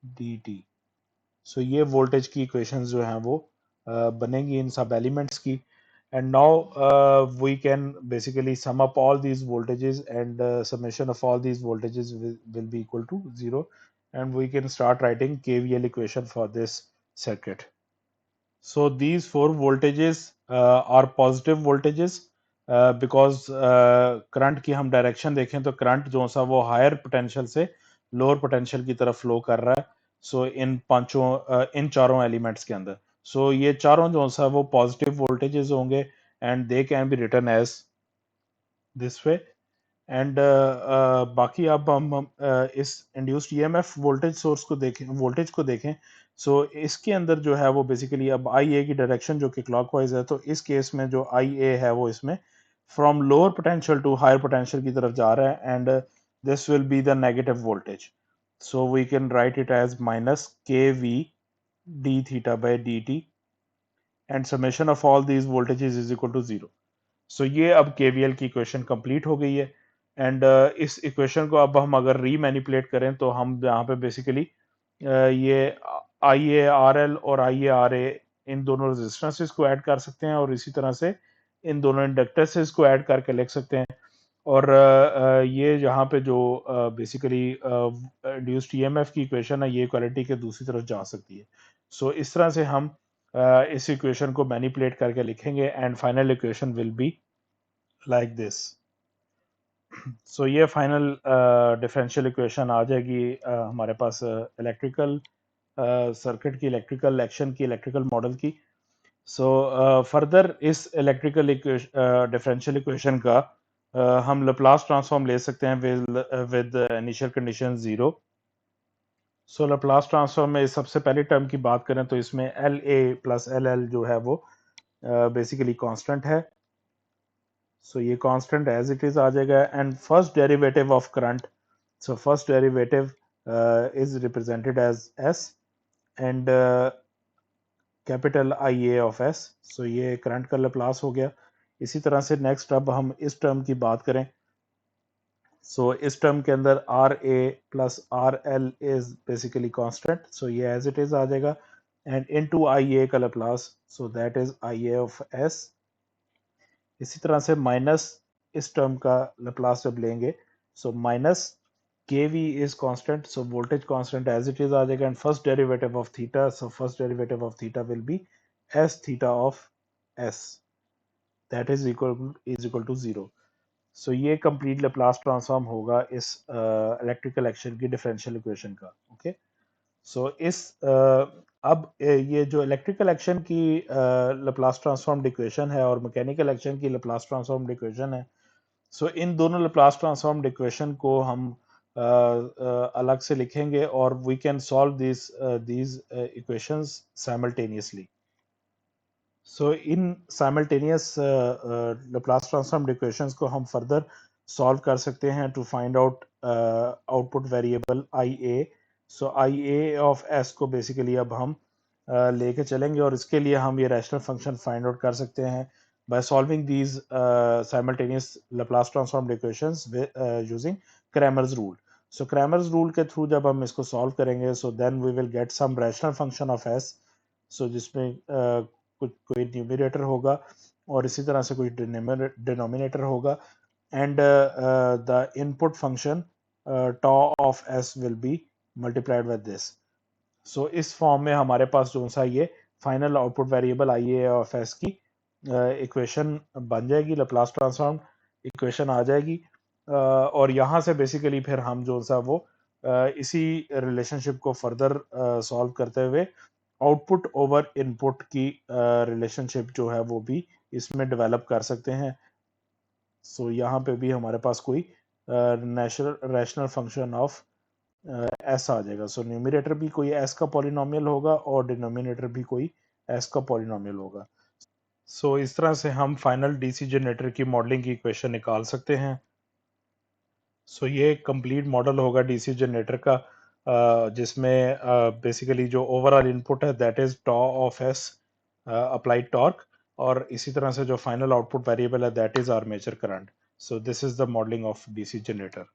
DT। सो ये voltage की equations जो हैं वो बनेंगी इन सब एलिमेंट्स की। And now we can basically sum up all these voltages, and summation of all these voltages will be equal to 0, and we can start writing KVL equation for this circuit. So these four voltages are positive voltages, because current की हम direction देखें तो current जो सा वो higher potential से lower potential की तरफ फ्लो कर रहा है। सो इन चारों एलिमेंट्स के अंदर, सो ये चारों जो सा वो पॉजिटिव वोल्टेजेस होंगे, and they can be written as this way. एंड बाकी अब हम इस इंड्यूस्ड ईएमएफ वोल्टेज सोर्स को देखें, वोल्टेज को देखें। सो इसके अंदर जो है वो बेसिकली अब आई ए की डायरेक्शन जो कि क्लॉकवाइज है, तो इस केस में जो आई ए है वो इसमें from lower potential to higher potential की तरफ जा रहा है, and this will be the negative voltage. So we can write it as minus K V D theta by D T, and summation of all these voltages is equal to 0। So ये अब KVL की equation complete हो गई है। And इस equation को अब हम अगर रीमैनिपुलेट करें तो हम यहाँ पे बेसिकली ये आई ए आर एल और आई ए आर ए इन दोनों रेजिस्टेंसेस को ऐड कर सकते हैं, और इसी तरह से इन दोनों इंडक्टेंसेस को ऐड करके लिख सकते हैं। और ये यहाँ पे जो बेसिकली इंड्यूस्ड ईएमएफ की इक्वेशन है, ये इक्वालिटी के दूसरी तरफ जा सकती है। सो इस तरह से हम इस इक्वेशन को मैनिपुलेट करके लिखेंगे, and final equation will be like this. So ये फाइनल डिफरेंशियल इक्वेशन आ जाएगी हमारे पास इलेक्ट्रिकल सर्किट की, इलेक्ट्रिकल एक्शन की, इलेक्ट्रिकल मॉडल की। सो फर्दर इस इलेक्ट्रिकल डिफरेंशियल इक्वेशन का हम लैप्लास ट्रांसफॉर्म ले सकते हैं with initial condition 0। So Laplace transform में सबसे पहली टर्म की बात करें तो इसमें L A plus L L जो है वो बेसिकली कांस्टेंट है। सो ये कांस्टेंट एज इट इज आ जाएगा, and first derivative of current, so first derivative is represented as s, and capital IA of s। so ये करंट का Laplace हो गया। इसी तरह से नेक्स्ट अब हम इस टर्म की बात करें, सो इस टर्म के अंदर R A plus R L is basically constant, so ये एज इट इज आ जाएगा, एंड इनटू आई ए का Laplace, so that is I A of S. इसी तरह से माइनस इस टर्म का लैप्लास जब लेंगे, so minus K V is constant, so voltage constant as it is आ जाएगा, and first derivative of theta, so first derivative of theta will be S theta of S, that is equal to 0। So ये complete Laplace transform होगा इस electrical action की differential equation का। Okay, so इस अब ये जो इलेक्ट्रिकल एक्शन की लैप्लास ट्रांसफॉर्म्ड इक्वेशन है और मैकेनिकल एक्शन की लैप्लास ट्रांसफॉर्म्ड इक्वेशन है, सो इन दोनों लैप्लास ट्रांसफॉर्म्ड इक्वेशन को हम अलग से लिखेंगे और we can solve these equations simultaneously. So इन साइमल्टेनियस लाप्लास ट्रांसफॉर्म्ड इक्वेशंस को हम फर्दर सॉल्व कर सकते हैं to find out output variable I A. So I A of S को बेसिकली अब हम लेके चलेंगे और इसके लिए हम ये रैशनल फंक्शन फाइंड आउट कर सकते हैं by solving these simultaneous Laplace transformed equations using Cramer's rule. So Cramer's rule के थ्रू जब हम इसको सॉल्व करेंगे so then we will get some rational function of S, so जिसमें कुछ कोई न्यूमरेटर होगा और इसी तरह से कोई डिनोमिनेटर होगा and the input function tau of S will be multiplied with this. So इस फॉर्म में हमारे पास जो सा ये final output variable I A of S की इक्वेशन बन जाएगी, लैप्लास ट्रांसफॉर्म इक्वेशन आ जाएगी। और यहाँ से बेसिकली फिर हम जो सा वो इसी रिलेशनशिप को फर्दर सॉल्व करते हुए आउटपुट ओवर इनपुट की रिलेशनशिप जो है वो भी इसमें डेवलप कर सकते हैं। सो यहाँ पे भी हमारे पास कोई रैशनल फंक्शन ऑफ एस आ जाएगा। सो न्यूमरेटर भी कोई एस का पॉलिनोमियल होगा और डिनोमिनेटर भी कोई एस का पॉलिनोमियल होगा। सो इस तरह से हम फाइनल डीसी जनरेटर की मॉडलिंग की इक्वेशन निकाल सकते हैं। सो ये कंप्लीट मॉडल होगा डीसी जनरेटर का जिसमें बेसिकली जो ओवरऑल इनपुट है that is tau of S applied torque, और इसी तरह से जो फाइनल आउटपुट वेरिएबल है that is armature current. So this is the modelling of DC generator.